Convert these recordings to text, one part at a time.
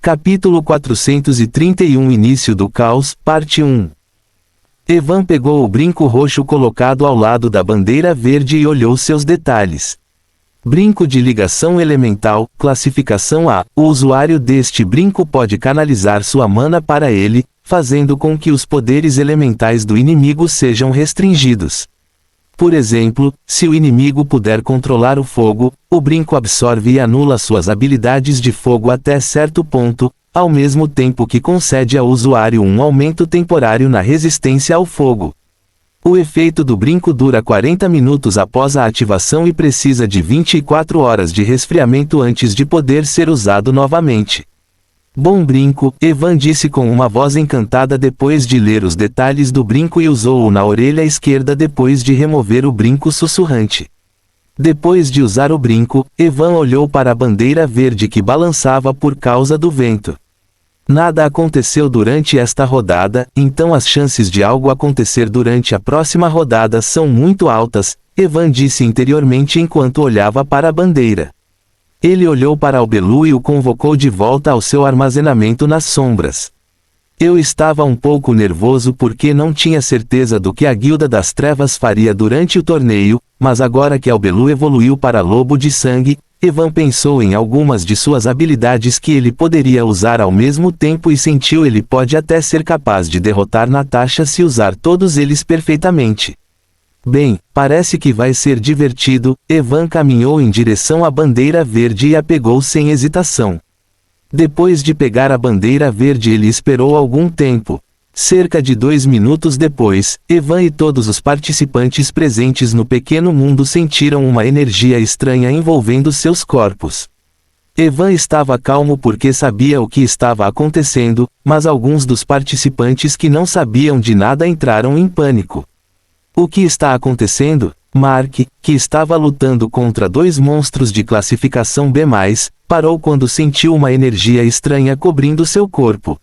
Capítulo 431 Início do Caos, Parte 1. Evan pegou o brinco roxo colocado ao lado da bandeira verde e olhou seus detalhes. Brinco de ligação elemental, classificação A. O usuário deste brinco pode canalizar sua mana para ele, fazendo com que os poderes elementais do inimigo sejam restringidos. Por exemplo, se o inimigo puder controlar o fogo, o brinco absorve e anula suas habilidades de fogo até certo ponto, ao mesmo tempo que concede ao usuário um aumento temporário na resistência ao fogo. O efeito do brinco dura 40 minutos após a ativação e precisa de 24 horas de resfriamento antes de poder ser usado novamente. Bom brinco, Evan disse com uma voz encantada depois de ler os detalhes do brinco e usou-o na orelha esquerda depois de remover o brinco sussurrante. Depois de usar o brinco, Evan olhou para a bandeira verde que balançava por causa do vento. Nada aconteceu durante esta rodada, então as chances de algo acontecer durante a próxima rodada são muito altas, Evan disse interiormente enquanto olhava para a bandeira. Ele olhou para Albelu e o convocou de volta ao seu armazenamento nas sombras. Eu estava um pouco nervoso porque não tinha certeza do que a Guilda das Trevas faria durante o torneio, mas agora que Albelu evoluiu para Lobo de Sangue, Evan pensou em algumas de suas habilidades que ele poderia usar ao mesmo tempo e sentiu ele pode até ser capaz de derrotar Natasha se usar todos eles perfeitamente. Bem, parece que vai ser divertido. Evan caminhou em direção à bandeira verde e a pegou sem hesitação. Depois de pegar a bandeira verde ele esperou algum tempo. Cerca de 2 minutos depois, Evan e todos os participantes presentes no pequeno mundo sentiram uma energia estranha envolvendo seus corpos. Evan estava calmo porque sabia o que estava acontecendo, mas alguns dos participantes que não sabiam de nada entraram em pânico. O que está acontecendo? Mark, que estava lutando contra 2 monstros de classificação B+, parou quando sentiu uma energia estranha cobrindo seu corpo.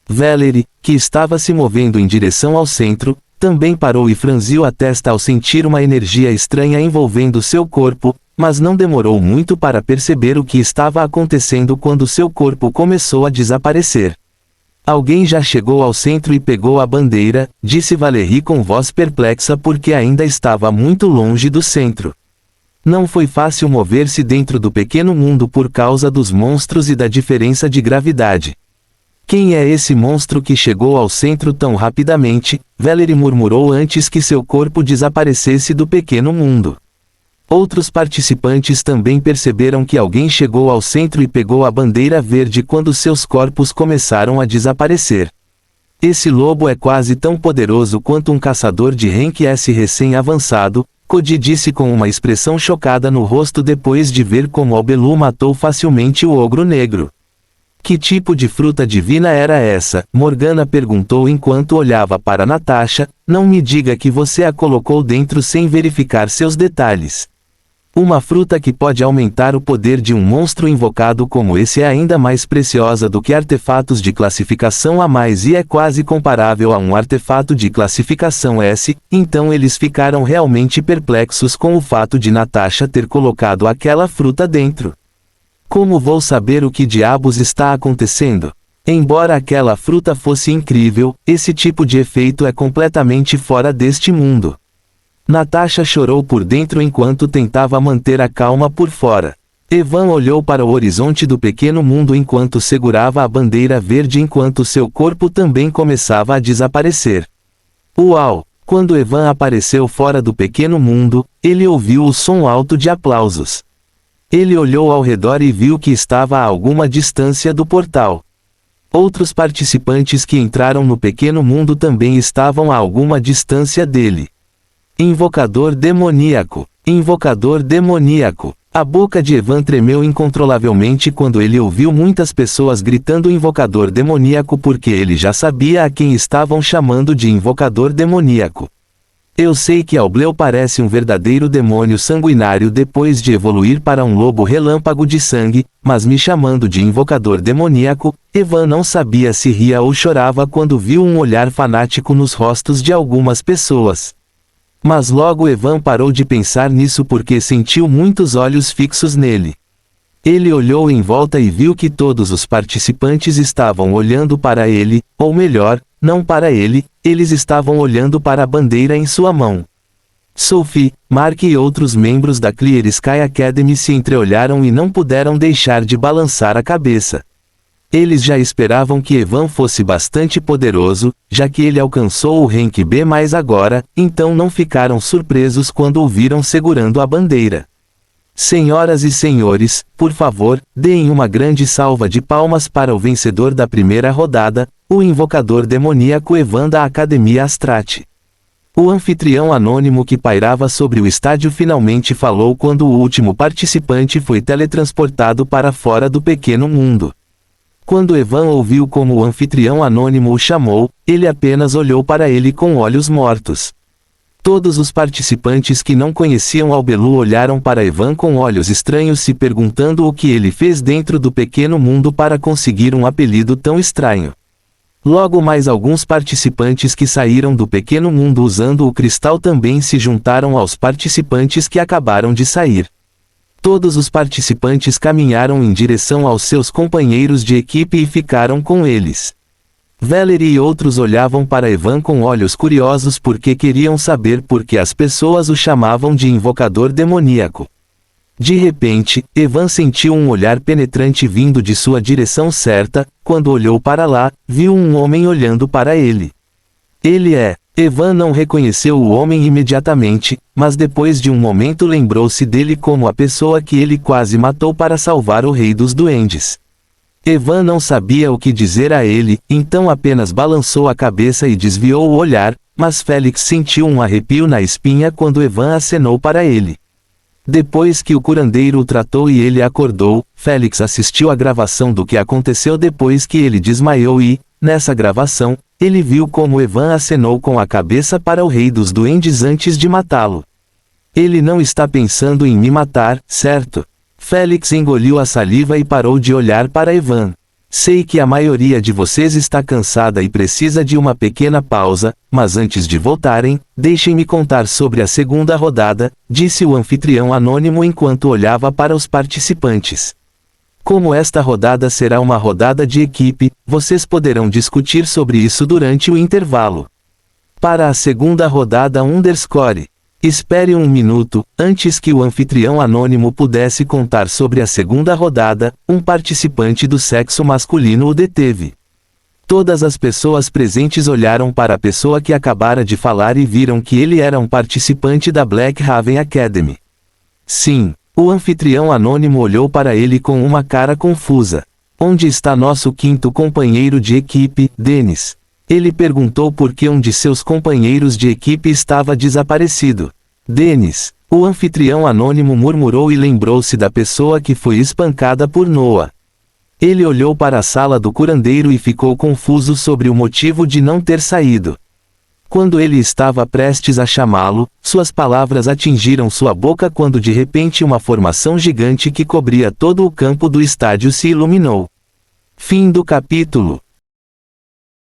Valerie, que estava se movendo em direção ao centro, também parou e franziu a testa ao sentir uma energia estranha envolvendo seu corpo, mas não demorou muito para perceber o que estava acontecendo quando seu corpo começou a desaparecer. Alguém já chegou ao centro e pegou a bandeira, disse Valerie com voz perplexa porque ainda estava muito longe do centro. Não foi fácil mover-se dentro do pequeno mundo por causa dos monstros e da diferença de gravidade. Quem é esse monstro que chegou ao centro tão rapidamente? Valerie murmurou antes que seu corpo desaparecesse do pequeno mundo. Outros participantes também perceberam que alguém chegou ao centro e pegou a bandeira verde quando seus corpos começaram a desaparecer. Esse lobo é quase tão poderoso quanto um caçador de rank S recém-avançado, Cody disse com uma expressão chocada no rosto depois de ver como Albelu matou facilmente o ogro negro. Que tipo de fruta divina era essa? Morgana perguntou enquanto olhava para Natasha. Não me diga que você a colocou dentro sem verificar seus detalhes. Uma fruta que pode aumentar o poder de um monstro invocado como esse é ainda mais preciosa do que artefatos de classificação A+, e é quase comparável a um artefato de classificação S, então eles ficaram realmente perplexos com o fato de Natasha ter colocado aquela fruta dentro. Como vou saber o que diabos está acontecendo? Embora aquela fruta fosse incrível, esse tipo de efeito é completamente fora deste mundo. Natasha chorou por dentro enquanto tentava manter a calma por fora. Evan olhou para o horizonte do pequeno mundo enquanto segurava a bandeira verde enquanto seu corpo também começava a desaparecer. Uau! Quando Evan apareceu fora do pequeno mundo, ele ouviu o som alto de aplausos. Ele olhou ao redor e viu que estava a alguma distância do portal. Outros participantes que entraram no pequeno mundo também estavam a alguma distância dele. Invocador demoníaco! Invocador demoníaco! A boca de Evan tremeu incontrolavelmente quando ele ouviu muitas pessoas gritando invocador demoníaco porque ele já sabia a quem estavam chamando de invocador demoníaco. Eu sei que Albelu parece um verdadeiro demônio sanguinário depois de evoluir para um lobo relâmpago de sangue, mas me chamando de invocador demoníaco, Evan não sabia se ria ou chorava quando viu um olhar fanático nos rostos de algumas pessoas. Mas logo Evan parou de pensar nisso porque sentiu muitos olhos fixos nele. Ele olhou em volta e viu que todos os participantes estavam olhando para ele, ou melhor, não para ele, eles estavam olhando para a bandeira em sua mão. Sophie, Mark e outros membros da Clear Sky Academy se entreolharam e não puderam deixar de balançar a cabeça. Eles já esperavam que Evan fosse bastante poderoso, já que ele alcançou o rank B+, mas agora, então não ficaram surpresos quando o viram segurando a bandeira. Senhoras e senhores, por favor, deem uma grande salva de palmas para o vencedor da primeira rodada, o invocador demoníaco Evan da Academia Astrate. O anfitrião anônimo que pairava sobre o estádio finalmente falou quando o último participante foi teletransportado para fora do pequeno mundo. Quando Evan ouviu como o anfitrião anônimo o chamou, ele apenas olhou para ele com olhos mortos. Todos os participantes que não conheciam Albelu olharam para Evan com olhos estranhos se perguntando o que ele fez dentro do pequeno mundo para conseguir um apelido tão estranho. Logo mais alguns participantes que saíram do pequeno mundo usando o cristal também se juntaram aos participantes que acabaram de sair. Todos os participantes caminharam em direção aos seus companheiros de equipe e ficaram com eles. Valerie e outros olhavam para Evan com olhos curiosos porque queriam saber por que as pessoas o chamavam de invocador demoníaco. De repente, Evan sentiu um olhar penetrante vindo de sua direção certa. Quando olhou para lá, viu um homem olhando para ele. Ele é... Evan não reconheceu o homem imediatamente, mas depois de um momento lembrou-se dele como a pessoa que ele quase matou para salvar o rei dos duendes. Evan não sabia o que dizer a ele, então apenas balançou a cabeça e desviou o olhar, mas Félix sentiu um arrepio na espinha quando Evan acenou para ele. Depois que o curandeiro o tratou e ele acordou, Félix assistiu à gravação do que aconteceu depois que ele desmaiou e, nessa gravação, ele viu como Evan acenou com a cabeça para o rei dos duendes antes de matá-lo. Ele não está pensando em me matar, certo? Félix engoliu a saliva e parou de olhar para Evan. Sei que a maioria de vocês está cansada e precisa de uma pequena pausa, mas antes de voltarem, deixem-me contar sobre a segunda rodada, disse o anfitrião anônimo enquanto olhava para os participantes. Como esta rodada será uma rodada de equipe, vocês poderão discutir sobre isso durante o intervalo. Para a segunda rodada underscore. Espere um minuto. Antes que o anfitrião anônimo pudesse contar sobre a segunda rodada, um participante do sexo masculino o deteve. Todas as pessoas presentes olharam para a pessoa que acabara de falar e viram que ele era um participante da Black Raven Academy. Sim. O anfitrião anônimo olhou para ele com uma cara confusa. Onde está nosso quinto companheiro de equipe, Dennis? Ele perguntou por que um de seus companheiros de equipe estava desaparecido. Dennis, o anfitrião anônimo murmurou e lembrou-se da pessoa que foi espancada por Noah. Ele olhou para a sala do curandeiro e ficou confuso sobre o motivo de não ter saído. Quando ele estava prestes a chamá-lo, suas palavras atingiram sua boca quando de repente uma formação gigante que cobria todo o campo do estádio se iluminou. Fim do capítulo.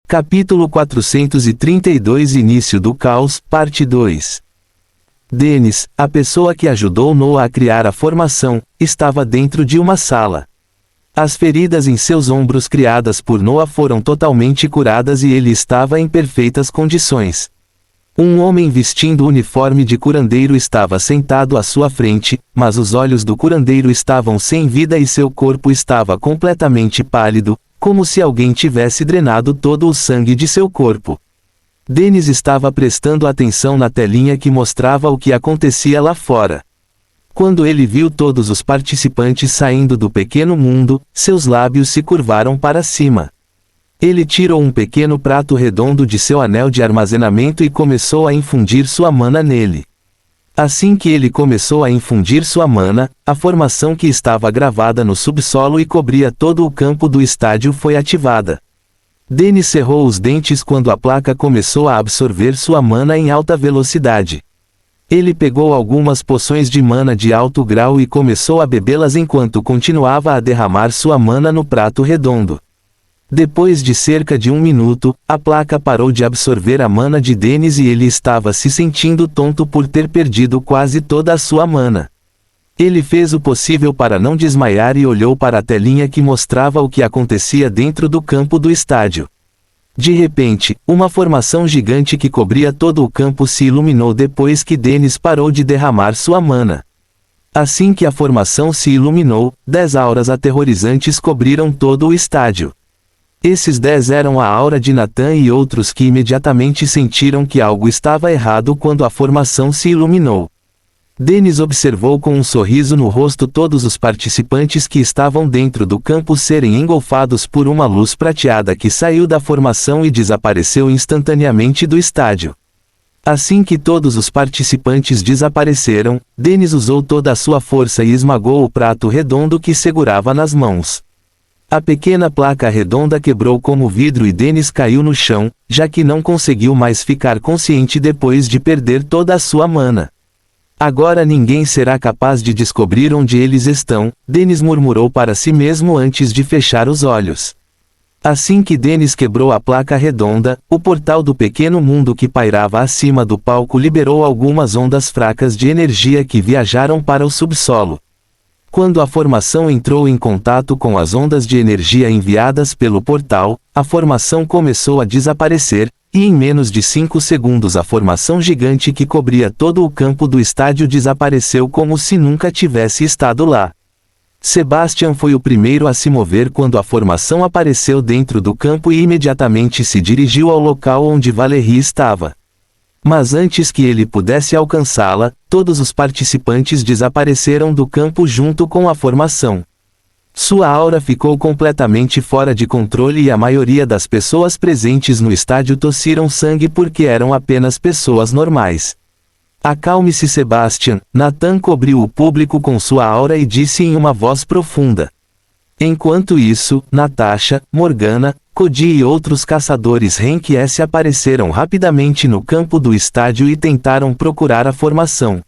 Capítulo 432 Início do Caos, Parte 2. Dennis, a pessoa que ajudou Noah a criar a formação, estava dentro de uma sala. As feridas em seus ombros criadas por Noah foram totalmente curadas e ele estava em perfeitas condições. Um homem vestindo o uniforme de curandeiro estava sentado à sua frente, mas os olhos do curandeiro estavam sem vida e seu corpo estava completamente pálido, como se alguém tivesse drenado todo o sangue de seu corpo. Dennis estava prestando atenção na telinha que mostrava o que acontecia lá fora. Quando ele viu todos os participantes saindo do pequeno mundo, seus lábios se curvaram para cima. Ele tirou um pequeno prato redondo de seu anel de armazenamento e começou a infundir sua mana nele. Assim que ele começou a infundir sua mana, a formação que estava gravada no subsolo e cobria todo o campo do estádio foi ativada. Dennis cerrou os dentes quando a placa começou a absorver sua mana em alta velocidade. Ele pegou algumas poções de mana de alto grau e começou a bebê-las enquanto continuava a derramar sua mana no prato redondo. Depois de cerca de 1 minuto, a placa parou de absorver a mana de Dennis e ele estava se sentindo tonto por ter perdido quase toda a sua mana. Ele fez o possível para não desmaiar e olhou para a telinha que mostrava o que acontecia dentro do campo do estádio. De repente, uma formação gigante que cobria todo o campo se iluminou depois que Dennis parou de derramar sua mana. Assim que a formação se iluminou, 10 auras aterrorizantes cobriram todo o estádio. Esses 10 eram a aura de Nathan e outros que imediatamente sentiram que algo estava errado quando a formação se iluminou. Dennis observou com um sorriso no rosto todos os participantes que estavam dentro do campo serem engolfados por uma luz prateada que saiu da formação e desapareceu instantaneamente do estádio. Assim que todos os participantes desapareceram, Dennis usou toda a sua força e esmagou o prato redondo que segurava nas mãos. A pequena placa redonda quebrou como vidro e Dennis caiu no chão, já que não conseguiu mais ficar consciente depois de perder toda a sua mana. Agora ninguém será capaz de descobrir onde eles estão, Dennis murmurou para si mesmo antes de fechar os olhos. Assim que Dennis quebrou a placa redonda, o portal do pequeno mundo que pairava acima do palco liberou algumas ondas fracas de energia que viajaram para o subsolo. Quando a formação entrou em contato com as ondas de energia enviadas pelo portal, a formação começou a desaparecer, e em menos de 5 segundos a formação gigante que cobria todo o campo do estádio desapareceu como se nunca tivesse estado lá. Sebastian foi o primeiro a se mover quando a formação apareceu dentro do campo e imediatamente se dirigiu ao local onde Valerie estava. Mas antes que ele pudesse alcançá-la, todos os participantes desapareceram do campo junto com a formação. Sua aura ficou completamente fora de controle e a maioria das pessoas presentes no estádio tossiram sangue porque eram apenas pessoas normais. Acalme-se, Sebastian, Nathan cobriu o público com sua aura e disse em uma voz profunda. Enquanto isso, Natasha, Morgana, Cody e outros caçadores Rank S apareceram rapidamente no campo do estádio e tentaram procurar a formação.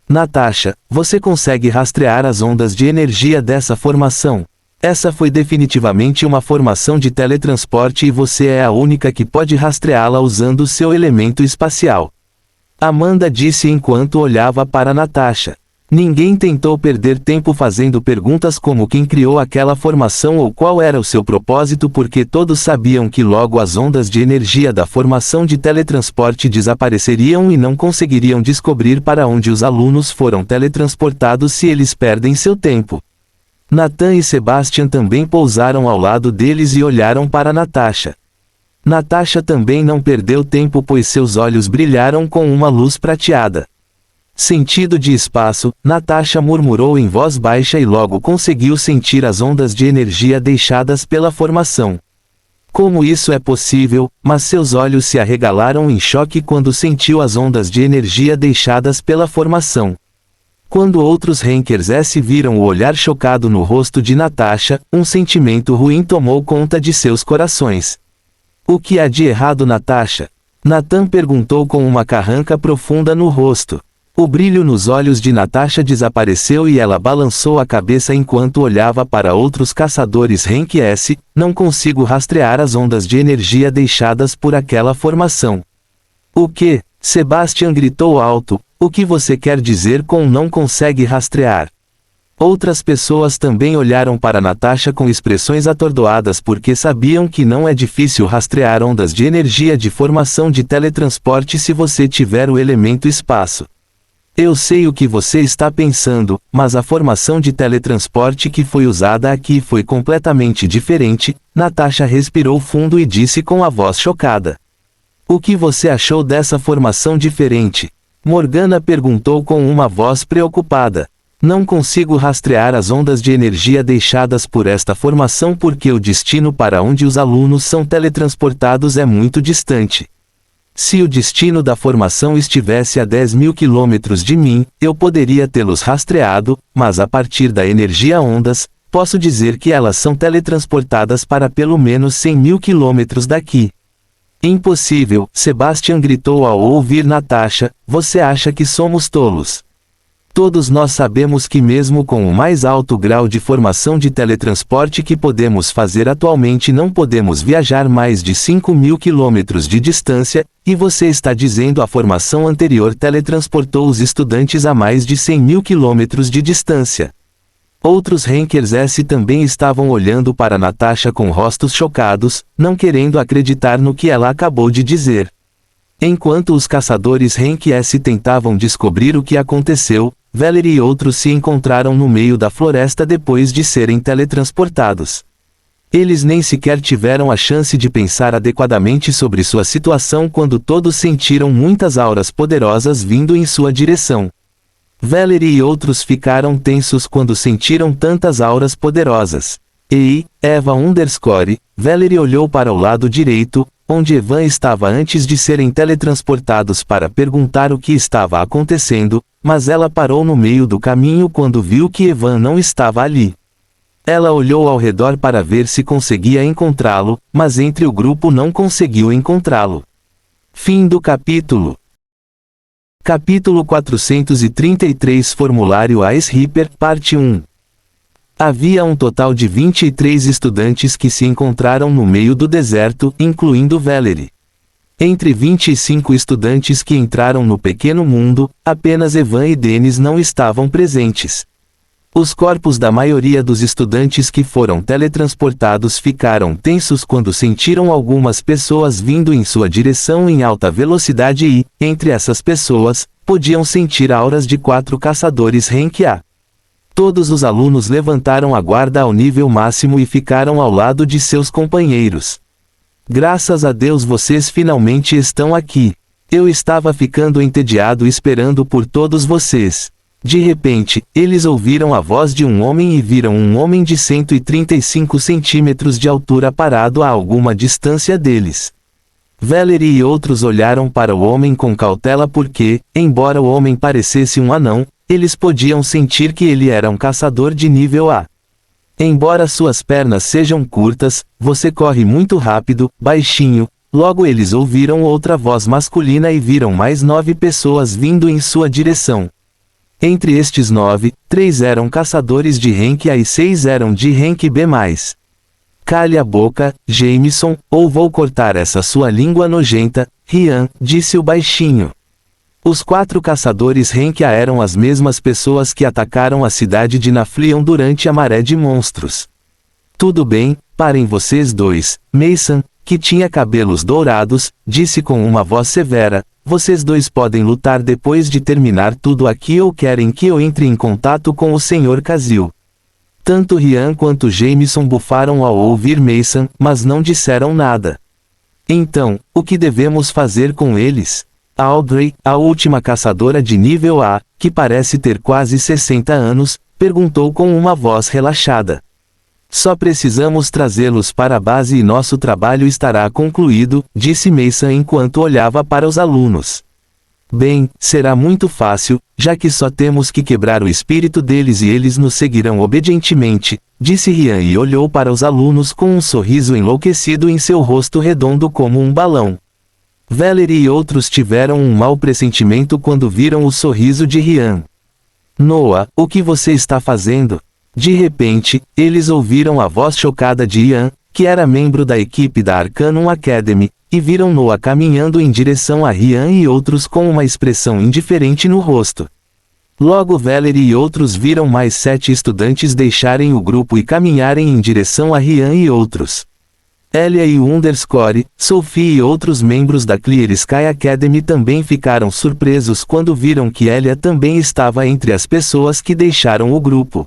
Natasha, você consegue rastrear as ondas de energia dessa formação? Essa foi definitivamente uma formação de teletransporte e você é a única que pode rastreá-la usando seu elemento espacial. Amanda disse enquanto olhava para Natasha. Ninguém tentou perder tempo fazendo perguntas como quem criou aquela formação ou qual era o seu propósito porque todos sabiam que logo as ondas de energia da formação de teletransporte desapareceriam e não conseguiriam descobrir para onde os alunos foram teletransportados se eles perdem seu tempo. Nathan e Sebastian também pousaram ao lado deles e olharam para Natasha. Natasha também não perdeu tempo pois seus olhos brilharam com uma luz prateada. Sentido de espaço, Natasha murmurou em voz baixa e logo conseguiu sentir as ondas de energia deixadas pela formação. Como isso é possível, mas seus olhos se arregalaram em choque quando sentiu as ondas de energia deixadas pela formação. Quando outros Rankers S viram o olhar chocado no rosto de Natasha, um sentimento ruim tomou conta de seus corações. O que há de errado, Natasha? Nathan perguntou com uma carranca profunda no rosto. O brilho nos olhos de Natasha desapareceu e ela balançou a cabeça enquanto olhava para outros caçadores Rank S. Não consigo rastrear as ondas de energia deixadas por aquela formação. O que? Sebastian gritou alto. O que você quer dizer com não consegue rastrear? Outras pessoas também olharam para Natasha com expressões atordoadas porque sabiam que não é difícil rastrear ondas de energia de formação de teletransporte se você tiver o elemento espaço. Eu sei o que você está pensando, mas a formação de teletransporte que foi usada aqui foi completamente diferente. Natasha respirou fundo e disse com a voz chocada. O que você achou dessa formação diferente? Morgana perguntou com uma voz preocupada. Não consigo rastrear as ondas de energia deixadas por esta formação porque o destino para onde os alunos são teletransportados é muito distante. Se o destino da formação estivesse a 10.000 quilômetros de mim, eu poderia tê-los rastreado, mas a partir da energia ondas, posso dizer que elas são teletransportadas para pelo menos 100.000 quilômetros daqui. Impossível, Sebastian gritou ao ouvir Natasha, você acha que somos tolos? Todos nós sabemos que mesmo com o mais alto grau de formação de teletransporte que podemos fazer atualmente não podemos viajar mais de 5.000 quilômetros de distância, e você está dizendo a formação anterior teletransportou os estudantes a mais de 100.000 quilômetros de distância. Outros Rankers S também estavam olhando para Natasha com rostos chocados, não querendo acreditar no que ela acabou de dizer. Enquanto os caçadores Rank S tentavam descobrir o que aconteceu, Valerie e outros se encontraram no meio da floresta depois de serem teletransportados. Eles nem sequer tiveram a chance de pensar adequadamente sobre sua situação quando todos sentiram muitas auras poderosas vindo em sua direção. Valerie e outros ficaram tensos quando sentiram tantas auras poderosas. Ei, Eva Valerie olhou para o lado direito, onde Evan estava antes de serem teletransportados para perguntar o que estava acontecendo, mas ela parou no meio do caminho quando viu que Evan não estava ali. Ela olhou ao redor para ver se conseguia encontrá-lo, mas entre o grupo não conseguiu encontrá-lo. Fim do capítulo. Capítulo 433 Formulário Ice Reaper, Parte 1. Havia um total de 23 estudantes que se encontraram no meio do deserto, incluindo Valerie. Entre 25 estudantes que entraram no pequeno mundo, apenas Evan e Dennis não estavam presentes. Os corpos da maioria dos estudantes que foram teletransportados ficaram tensos quando sentiram algumas pessoas vindo em sua direção em alta velocidade e, entre essas pessoas, podiam sentir auras de 4 caçadores Rank A. Todos os alunos levantaram a guarda ao nível máximo e ficaram ao lado de seus companheiros. Graças a Deus vocês finalmente estão aqui. Eu estava ficando entediado esperando por todos vocês. De repente, eles ouviram a voz de um homem e viram um homem de 135 centímetros de altura parado a alguma distância deles. Valerie e outros olharam para o homem com cautela porque, embora o homem parecesse um anão, eles podiam sentir que ele era um caçador de nível A. Embora suas pernas sejam curtas, você corre muito rápido, baixinho. Logo eles ouviram outra voz masculina e viram mais 9 pessoas vindo em sua direção. Entre estes 9, 3 eram caçadores de Rank A e 6 eram de Rank B+. Cale a boca, Jameson, ou vou cortar essa sua língua nojenta, Ryan, disse o baixinho. Os 4 caçadores Rank A eram as mesmas pessoas que atacaram a cidade de Naflion durante a maré de monstros. Tudo bem, parem vocês dois, Mason, que tinha cabelos dourados, disse com uma voz severa, vocês dois podem lutar depois de terminar tudo aqui ou querem que eu entre em contato com o Sr. Casil. Tanto Ryan quanto Jameson bufaram ao ouvir Mason, mas não disseram nada. Então, o que devemos fazer com eles? Audrey, a última caçadora de nível A, que parece ter quase 60 anos, perguntou com uma voz relaxada. Só precisamos trazê-los para a base e nosso trabalho estará concluído, disse Mason enquanto olhava para os alunos. Bem, será muito fácil, já que só temos que quebrar o espírito deles e eles nos seguirão obedientemente, disse Ryan e olhou para os alunos com um sorriso enlouquecido em seu rosto redondo como um balão. Valerie e outros tiveram um mau pressentimento quando viram o sorriso de Ryan. Noah, o que você está fazendo? De repente, eles ouviram a voz chocada de Ian, que era membro da equipe da Arcanum Academy, e viram Noah caminhando em direção a Ryan e outros com uma expressão indiferente no rosto. Logo Valerie e outros viram mais 7 estudantes deixarem o grupo e caminharem em direção a Ryan e outros. Elia e Sophie e outros membros da Clear Sky Academy também ficaram surpresos quando viram que Elia também estava entre as pessoas que deixaram o grupo.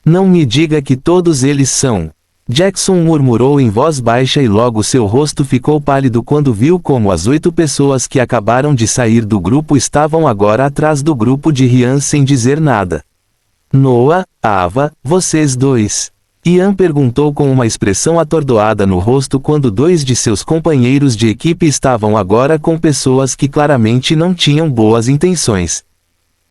Não me diga que todos eles são. Jackson murmurou em voz baixa e logo seu rosto ficou pálido quando viu como as 8 pessoas que acabaram de sair do grupo estavam agora atrás do grupo de Ryan sem dizer nada. Noah, Ava, vocês dois. Ian perguntou com uma expressão atordoada no rosto quando 2 de seus companheiros de equipe estavam agora com pessoas que claramente não tinham boas intenções.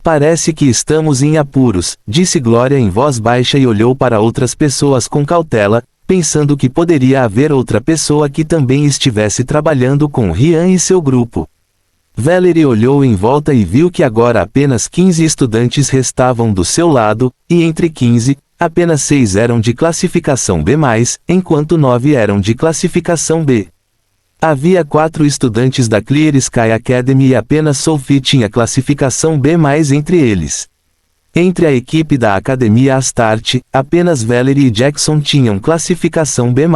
Parece que estamos em apuros, disse Glória em voz baixa e olhou para outras pessoas com cautela, pensando que poderia haver outra pessoa que também estivesse trabalhando com Ryan e seu grupo. Valerie olhou em volta e viu que agora apenas 15 estudantes restavam do seu lado, e entre 15, apenas 6 eram de classificação B+, enquanto 9 eram de classificação B. Havia 4 estudantes da Clear Sky Academy e apenas Sophie tinha classificação B+, entre eles. Entre a equipe da Academia Astarte, apenas Valerie e Jackson tinham classificação B+.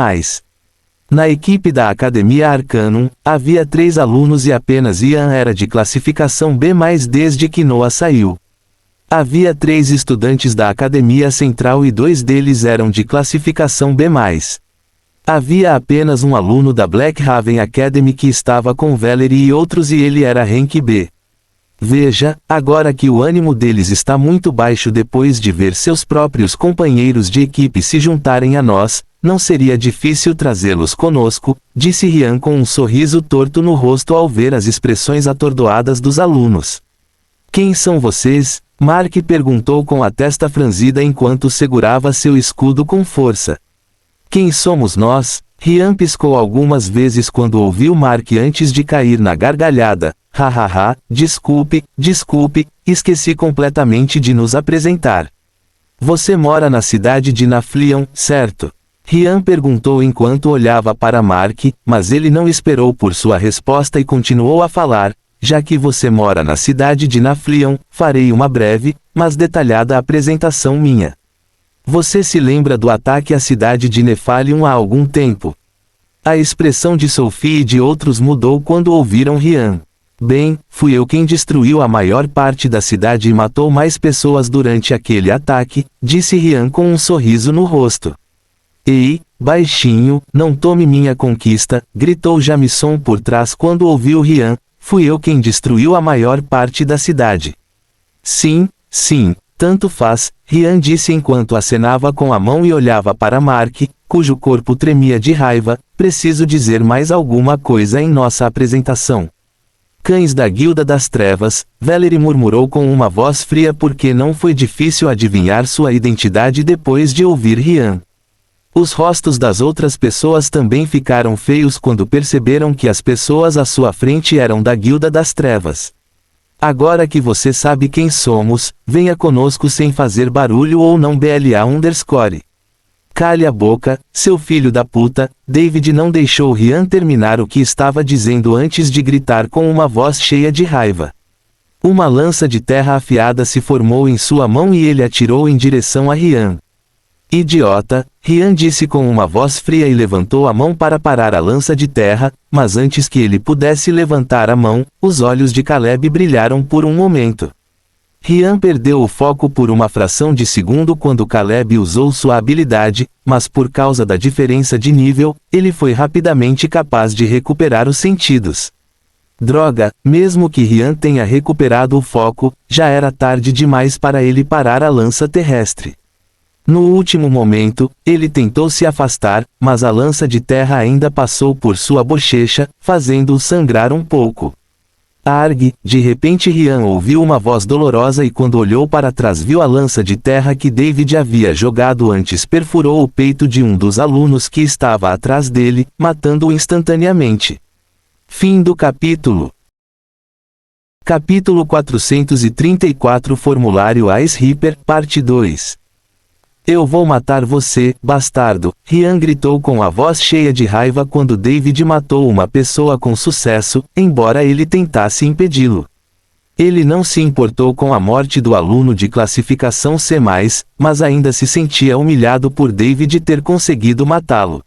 Na equipe da Academia Arcanum, havia 3 alunos e apenas Ian era de classificação B+, desde que Noah saiu. Havia 3 estudantes da Academia Central e 2 deles eram de classificação B+. Havia apenas um aluno da Blackhaven Academy que estava com Valerie e outros e ele era Rank B. Veja, agora que o ânimo deles está muito baixo depois de ver seus próprios companheiros de equipe se juntarem a nós, não seria difícil trazê-los conosco, disse Ryan com um sorriso torto no rosto ao ver as expressões atordoadas dos alunos. Quem são vocês? Mark perguntou com a testa franzida enquanto segurava seu escudo com força. Quem somos nós? Ryan piscou algumas vezes quando ouviu Mark antes de cair na gargalhada. Hahaha, desculpe, esqueci completamente de nos apresentar. Você mora na cidade de Naflion, certo? Ryan perguntou enquanto olhava para Mark, mas ele não esperou por sua resposta e continuou a falar. Já que você mora na cidade de Naflion, farei uma breve, mas detalhada apresentação minha. Você se lembra do ataque à cidade de Nefalion há algum tempo? A expressão de Sophie e de outros mudou quando ouviram Ryan. Bem, fui eu quem destruiu a maior parte da cidade e matou mais pessoas durante aquele ataque, disse Ryan com um sorriso no rosto. Ei, baixinho, não tome minha conquista, gritou Jamison por trás quando ouviu Ryan, fui eu quem destruiu a maior parte da cidade. Sim, tanto faz, Ryan disse enquanto acenava com a mão e olhava para Mark, cujo corpo tremia de raiva, preciso dizer mais alguma coisa em nossa apresentação. Cães da Guilda das Trevas, Valerie murmurou com uma voz fria porque não foi difícil adivinhar sua identidade depois de ouvir Ryan. Os rostos das outras pessoas também ficaram feios quando perceberam que as pessoas à sua frente eram da Guilda das Trevas. Agora que você sabe quem somos, venha conosco sem fazer barulho ou não BLA_. Cale a boca, seu filho da puta. David não deixou Ryan terminar o que estava dizendo antes de gritar com uma voz cheia de raiva. Uma lança de terra afiada se formou em sua mão e ele atirou em direção a Ryan. Idiota, Ryan disse com uma voz fria e levantou a mão para parar a lança de terra, mas antes que ele pudesse levantar a mão, os olhos de Caleb brilharam por um momento. Ryan perdeu o foco por uma fração de segundo quando Caleb usou sua habilidade, mas por causa da diferença de nível, ele foi rapidamente capaz de recuperar os sentidos. Droga, mesmo que Ryan tenha recuperado o foco, já era tarde demais para ele parar a lança terrestre. No último momento, ele tentou se afastar, mas a lança de terra ainda passou por sua bochecha, fazendo-o sangrar um pouco. Arg, de repente Ryan ouviu uma voz dolorosa e quando olhou para trás viu a lança de terra que David havia jogado antes perfurou o peito de um dos alunos que estava atrás dele, matando-o instantaneamente. Fim do capítulo. Capítulo 434 Formulário Ice Reaper, Parte 2. Eu vou matar você, bastardo, Ryan gritou com a voz cheia de raiva quando David matou uma pessoa com sucesso, embora ele tentasse impedi-lo. Ele não se importou com a morte do aluno de classificação C+, mas ainda se sentia humilhado por David ter conseguido matá-lo.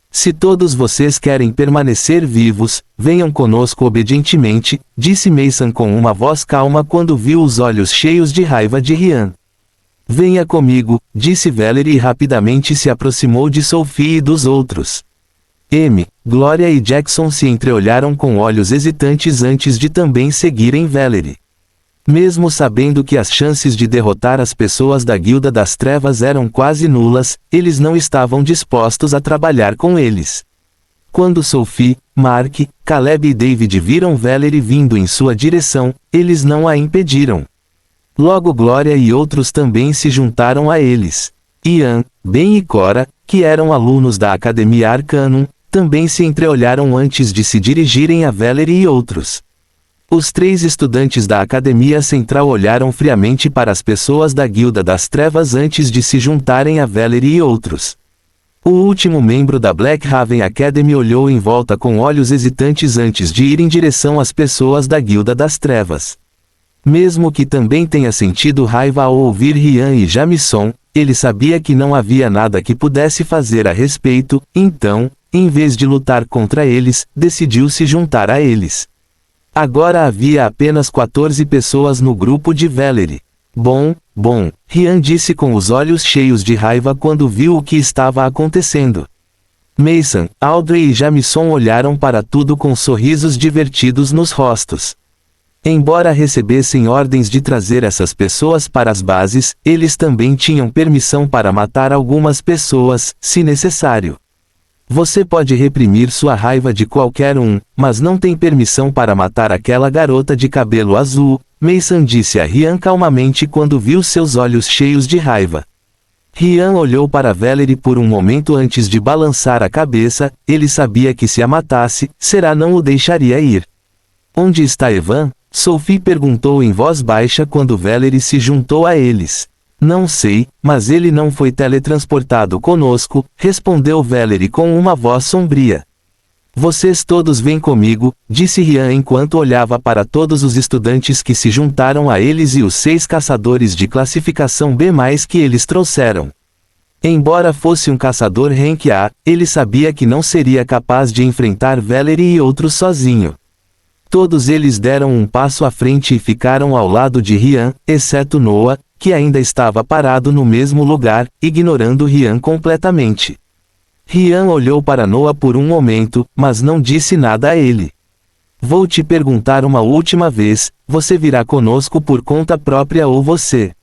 Se todos vocês querem permanecer vivos, venham conosco obedientemente, disse Mason com uma voz calma quando viu os olhos cheios de raiva de Ryan. Venha comigo, disse Valerie e rapidamente se aproximou de Sophie e dos outros. Gloria e Jackson se entreolharam com olhos hesitantes antes de também seguirem Valerie. Mesmo sabendo que as chances de derrotar as pessoas da Guilda das Trevas eram quase nulas, eles não estavam dispostos a trabalhar com eles. Quando Sophie, Mark, Caleb e David viram Valerie vindo em sua direção, eles não a impediram. Logo Gloria e outros também se juntaram a eles. Ian, Ben e Cora, que eram alunos da Academia Arcanum, também se entreolharam antes de se dirigirem a Valerie e outros. Os 3 estudantes da Academia Central olharam friamente para as pessoas da Guilda das Trevas antes de se juntarem a Valerie e outros. O último membro da Blackhaven Academy olhou em volta com olhos hesitantes antes de ir em direção às pessoas da Guilda das Trevas. Mesmo que também tenha sentido raiva ao ouvir Rian e Jamison, ele sabia que não havia nada que pudesse fazer a respeito, então, em vez de lutar contra eles, decidiu se juntar a eles. Agora havia apenas 14 pessoas no grupo de Valerie. Bom, Rian disse com os olhos cheios de raiva quando viu o que estava acontecendo. Mason, Audrey e Jamison olharam para tudo com sorrisos divertidos nos rostos. Embora recebessem ordens de trazer essas pessoas para as bases, eles também tinham permissão para matar algumas pessoas, se necessário. Você pode reprimir sua raiva de qualquer um, mas não tem permissão para matar aquela garota de cabelo azul, Mason disse a Rian calmamente quando viu seus olhos cheios de raiva. Rian olhou para Valerie por um momento antes de balançar a cabeça, ele sabia que se a matasse, Será não o deixaria ir. Onde está Evan? Sophie perguntou em voz baixa quando Valerie se juntou a eles. Não sei, mas ele não foi teletransportado conosco, respondeu Valerie com uma voz sombria. Vocês todos vêm comigo, disse Rian enquanto olhava para todos os estudantes que se juntaram a eles e os 6 caçadores de classificação B+, que eles trouxeram. Embora fosse um caçador Rank A, ele sabia que não seria capaz de enfrentar Valerie e outros sozinho. Todos eles deram um passo à frente e ficaram ao lado de Rian, exceto Noah, que ainda estava parado no mesmo lugar, ignorando Rian completamente. Rian olhou para Noah por um momento, mas não disse nada a ele. Vou te perguntar uma última vez, você virá conosco por conta própria ou você?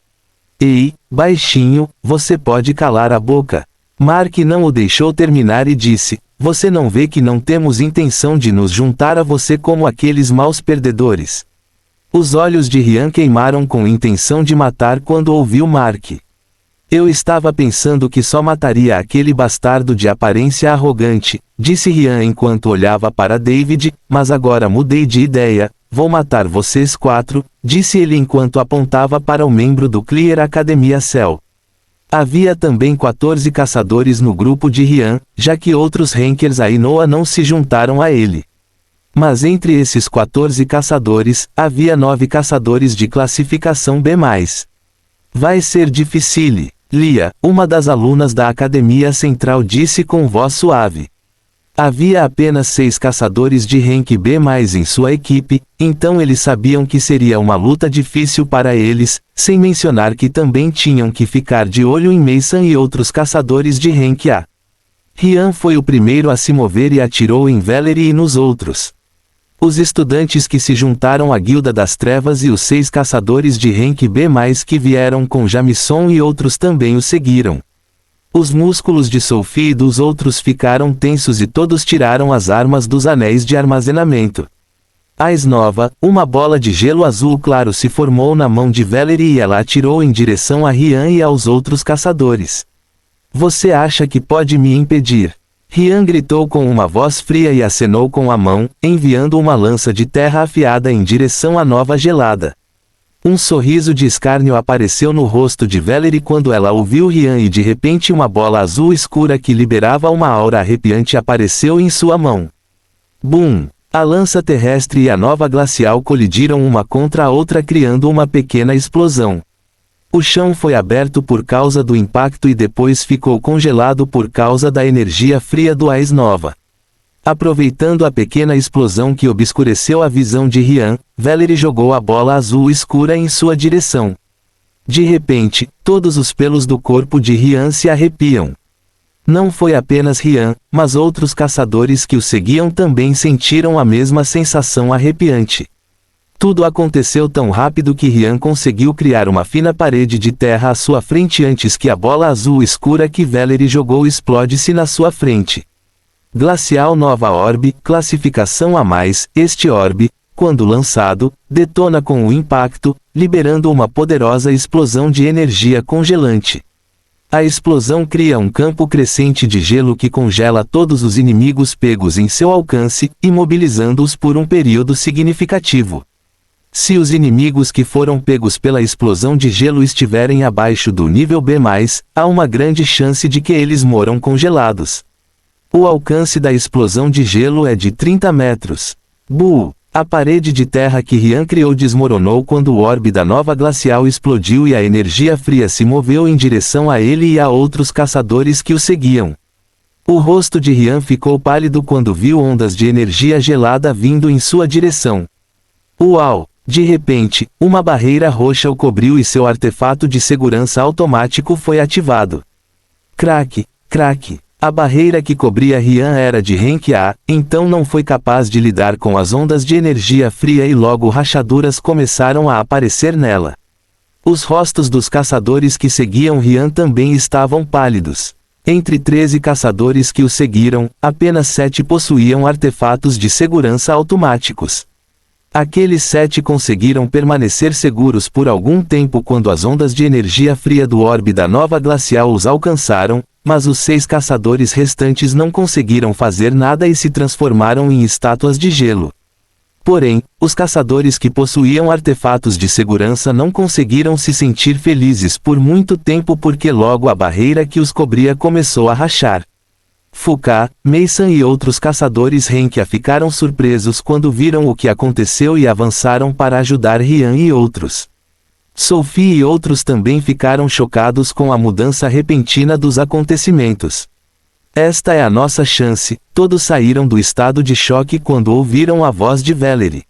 Ei, baixinho, você pode calar a boca. Mark não o deixou terminar e disse, você não vê que não temos intenção de nos juntar a você como aqueles maus perdedores? Os olhos de Rian queimaram com intenção de matar quando ouviu Mark. Eu estava pensando que só mataria aquele bastardo de aparência arrogante, disse Rian enquanto olhava para David, mas agora mudei de ideia, vou matar vocês 4, disse ele enquanto apontava para o membro do Clear Academia Cell. Havia também 14 caçadores no grupo de Rian, já que outros Rankers e Noah não se juntaram a ele. Mas entre esses 14 caçadores, havia 9 caçadores de classificação B+. Vai ser difícil, Lia, uma das alunas da Academia Central disse com voz suave. Havia apenas 6 caçadores de rank B+, em sua equipe, então eles sabiam que seria uma luta difícil para eles, sem mencionar que também tinham que ficar de olho em Mason e outros caçadores de rank A. Rian foi o primeiro a se mover e atirou em Valerie e nos outros. Os estudantes que se juntaram à Guilda das Trevas e os 6 caçadores de rank B+, que vieram com Jamison e outros também o seguiram. Os músculos de Sophie e dos outros ficaram tensos e todos tiraram as armas dos anéis de armazenamento. Ice Nova, uma bola de gelo azul claro se formou na mão de Valerie e ela atirou em direção a Rian e aos outros caçadores. Você acha que pode me impedir? Rian gritou com uma voz fria e acenou com a mão, enviando uma lança de terra afiada em direção à nova gelada. Um sorriso de escárnio apareceu no rosto de Valerie quando ela ouviu Rian e de repente uma bola azul escura que liberava uma aura arrepiante apareceu em sua mão. Boom! A lança terrestre e a nova glacial colidiram uma contra a outra criando uma pequena explosão. O chão foi aberto por causa do impacto e depois ficou congelado por causa da energia fria do Ice Nova. Aproveitando a pequena explosão que obscureceu a visão de Rian, Valerie jogou a bola azul escura em sua direção. De repente, todos os pelos do corpo de Rian se arrepiam. Não foi apenas Rian, mas outros caçadores que o seguiam também sentiram a mesma sensação arrepiante. Tudo aconteceu tão rápido que Rian conseguiu criar uma fina parede de terra à sua frente antes que a bola azul escura que Valerie jogou explodisse na sua frente. Glacial Nova Orbe, classificação a mais, este orbe, quando lançado, detona com o impacto, liberando uma poderosa explosão de energia congelante. A explosão cria um campo crescente de gelo que congela todos os inimigos pegos em seu alcance, imobilizando-os por um período significativo. Se os inimigos que foram pegos pela explosão de gelo estiverem abaixo do nível B+, há uma grande chance de que eles moram congelados. O alcance da explosão de gelo é de 30 metros. A parede de terra que Rian criou desmoronou quando o orbe da nova glacial explodiu e a energia fria se moveu em direção a ele e a outros caçadores que o seguiam. O rosto de Rian ficou pálido quando viu ondas de energia gelada vindo em sua direção. Uau! De repente, uma barreira roxa o cobriu e seu artefato de segurança automático foi ativado. Crack, crack. A barreira que cobria Rian era de rank A, então não foi capaz de lidar com as ondas de energia fria e logo rachaduras começaram a aparecer nela. Os rostos dos caçadores que seguiam Rian também estavam pálidos. Entre 13 caçadores que o seguiram, apenas 7 possuíam artefatos de segurança automáticos. Aqueles 7 conseguiram permanecer seguros por algum tempo quando as ondas de energia fria do orbe da nova glacial os alcançaram, mas os 6 caçadores restantes não conseguiram fazer nada e se transformaram em estátuas de gelo. Porém, os caçadores que possuíam artefatos de segurança não conseguiram se sentir felizes por muito tempo porque logo a barreira que os cobria começou a rachar. Fuka, Mason e outros caçadores Renkia ficaram surpresos quando viram o que aconteceu e avançaram para ajudar Rian e outros. Sophie e outros também ficaram chocados com a mudança repentina dos acontecimentos. Esta é a nossa chance, todos saíram do estado de choque quando ouviram a voz de Valerie.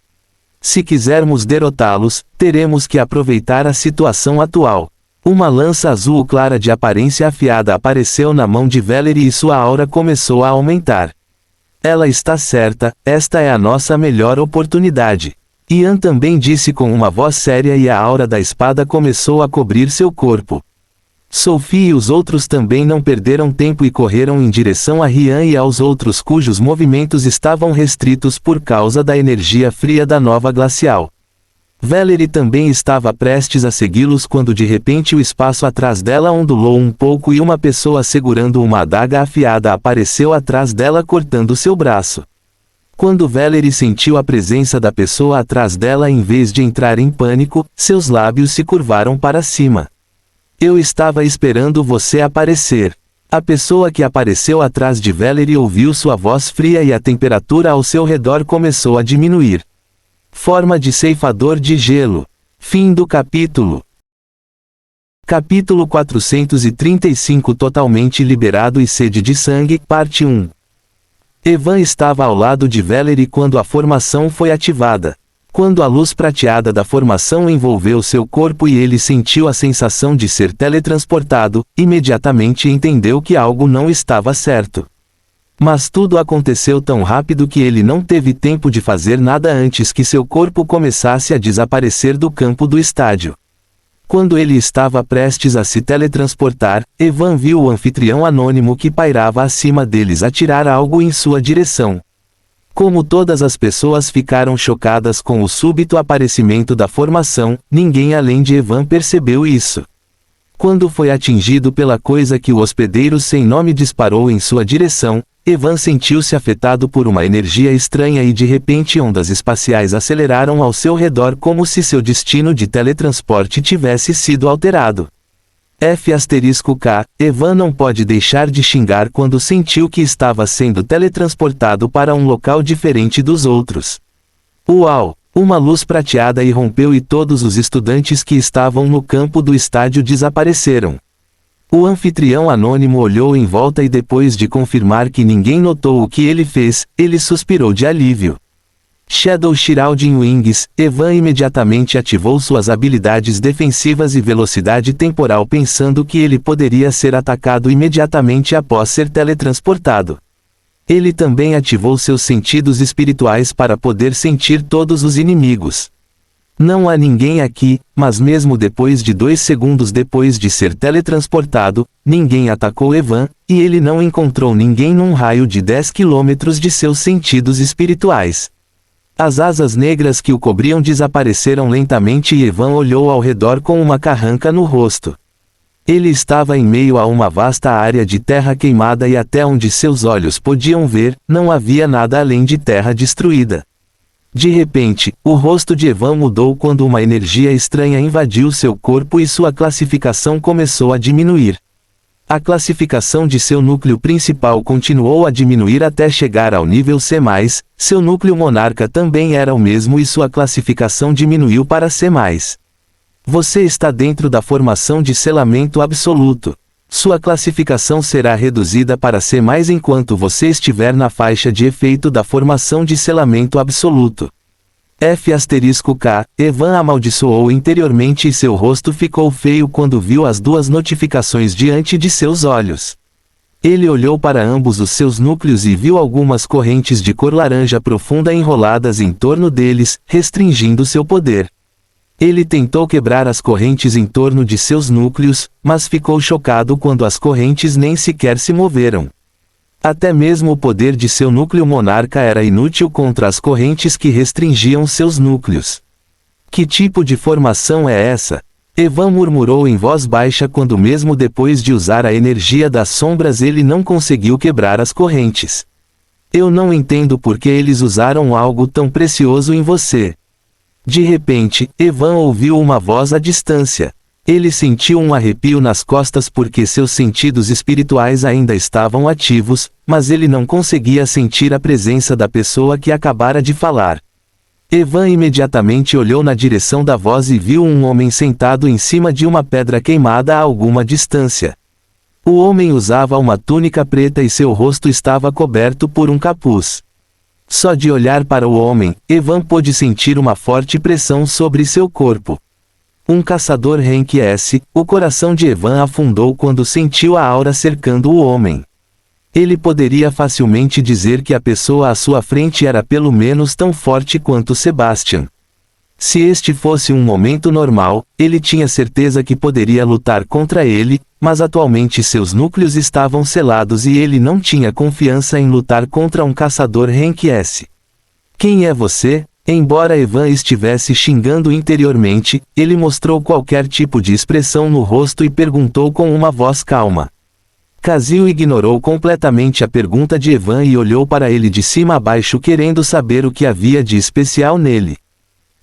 Se quisermos derrotá-los, teremos que aproveitar a situação atual. Uma lança azul clara de aparência afiada apareceu na mão de Valerie e sua aura começou a aumentar. Ela está certa, esta é a nossa melhor oportunidade. Ian também disse com uma voz séria e a aura da espada começou a cobrir seu corpo. Sophie e os outros também não perderam tempo e correram em direção a Rian e aos outros cujos movimentos estavam restritos por causa da energia fria da nova glacial. Valerie também estava prestes a segui-los quando de repente o espaço atrás dela ondulou um pouco e uma pessoa segurando uma adaga afiada apareceu atrás dela cortando seu braço. Quando Valerie sentiu a presença da pessoa atrás dela em vez de entrar em pânico, seus lábios se curvaram para cima. Eu estava esperando você aparecer. A pessoa que apareceu atrás de Valerie ouviu sua voz fria e a temperatura ao seu redor começou a diminuir. Forma de ceifador de gelo. Fim do capítulo. Capítulo 435 Totalmente liberado e sede de sangue, parte 1. Evan estava ao lado de Valerie quando a formação foi ativada. Quando a luz prateada da formação envolveu seu corpo e ele sentiu a sensação de ser teletransportado, imediatamente entendeu que algo não estava certo. Mas tudo aconteceu tão rápido que ele não teve tempo de fazer nada antes que seu corpo começasse a desaparecer do campo do estádio. Quando ele estava prestes a se teletransportar, Evan viu o anfitrião anônimo que pairava acima deles atirar algo em sua direção. Como todas as pessoas ficaram chocadas com o súbito aparecimento da formação, ninguém além de Evan percebeu isso. Quando foi atingido pela coisa que o hospedeiro sem nome disparou em sua direção, Evan sentiu-se afetado por uma energia estranha e de repente ondas espaciais aceleraram ao seu redor como se seu destino de teletransporte tivesse sido alterado. F*K, Evan não pode deixar de xingar quando sentiu que estava sendo teletransportado para um local diferente dos outros. Uau! Uma luz prateada irrompeu e todos os estudantes que estavam no campo do estádio desapareceram. O anfitrião anônimo olhou em volta e depois de confirmar que ninguém notou o que ele fez, ele suspirou de alívio. Shadow Shrouding Wings, Evan imediatamente ativou suas habilidades defensivas e velocidade temporal pensando que ele poderia ser atacado imediatamente após ser teletransportado. Ele também ativou seus sentidos espirituais para poder sentir todos os inimigos. Não há ninguém aqui, mas mesmo depois de 2 segundos depois de ser teletransportado, ninguém atacou Evan, e ele não encontrou ninguém num raio de 10 quilômetros de seus sentidos espirituais. As asas negras que o cobriam desapareceram lentamente e Evan olhou ao redor com uma carranca no rosto. Ele estava em meio a uma vasta área de terra queimada e até onde seus olhos podiam ver, não havia nada além de terra destruída. De repente, o rosto de Evan mudou quando uma energia estranha invadiu seu corpo e sua classificação começou a diminuir. A classificação de seu núcleo principal continuou a diminuir até chegar ao nível C+, seu núcleo monarca também era o mesmo e sua classificação diminuiu para C+. Você está dentro da formação de selamento absoluto. Sua classificação será reduzida para C+, enquanto você estiver na faixa de efeito da formação de selamento absoluto. F*K, Evan amaldiçoou interiormente e seu rosto ficou feio quando viu as duas notificações diante de seus olhos. Ele olhou para ambos os seus núcleos e viu algumas correntes de cor laranja profunda enroladas em torno deles, restringindo seu poder. Ele tentou quebrar as correntes em torno de seus núcleos, mas ficou chocado quando as correntes nem sequer se moveram. Até mesmo o poder de seu núcleo monarca era inútil contra as correntes que restringiam seus núcleos. Que tipo de formação é essa? Evan murmurou em voz baixa quando mesmo depois de usar a energia das sombras ele não conseguiu quebrar as correntes. Eu não entendo por que eles usaram algo tão precioso em você. De repente, Evan ouviu uma voz à distância. Ele sentiu um arrepio nas costas porque seus sentidos espirituais ainda estavam ativos, mas ele não conseguia sentir a presença da pessoa que acabara de falar. Evan imediatamente olhou na direção da voz e viu um homem sentado em cima de uma pedra queimada a alguma distância. O homem usava uma túnica preta e seu rosto estava coberto por um capuz. Só de olhar para o homem, Evan pôde sentir uma forte pressão sobre seu corpo. Um caçador Rank S, o coração de Evan afundou quando sentiu a aura cercando o homem. Ele poderia facilmente dizer que a pessoa à sua frente era pelo menos tão forte quanto Sebastian. Se este fosse um momento normal, ele tinha certeza que poderia lutar contra ele, mas atualmente seus núcleos estavam selados e ele não tinha confiança em lutar contra um caçador Rank S. Quem é você? Embora Evan estivesse xingando interiormente, ele mostrou qualquer tipo de expressão no rosto e perguntou com uma voz calma. Kazil ignorou completamente a pergunta de Evan e olhou para ele de cima a baixo querendo saber o que havia de especial nele.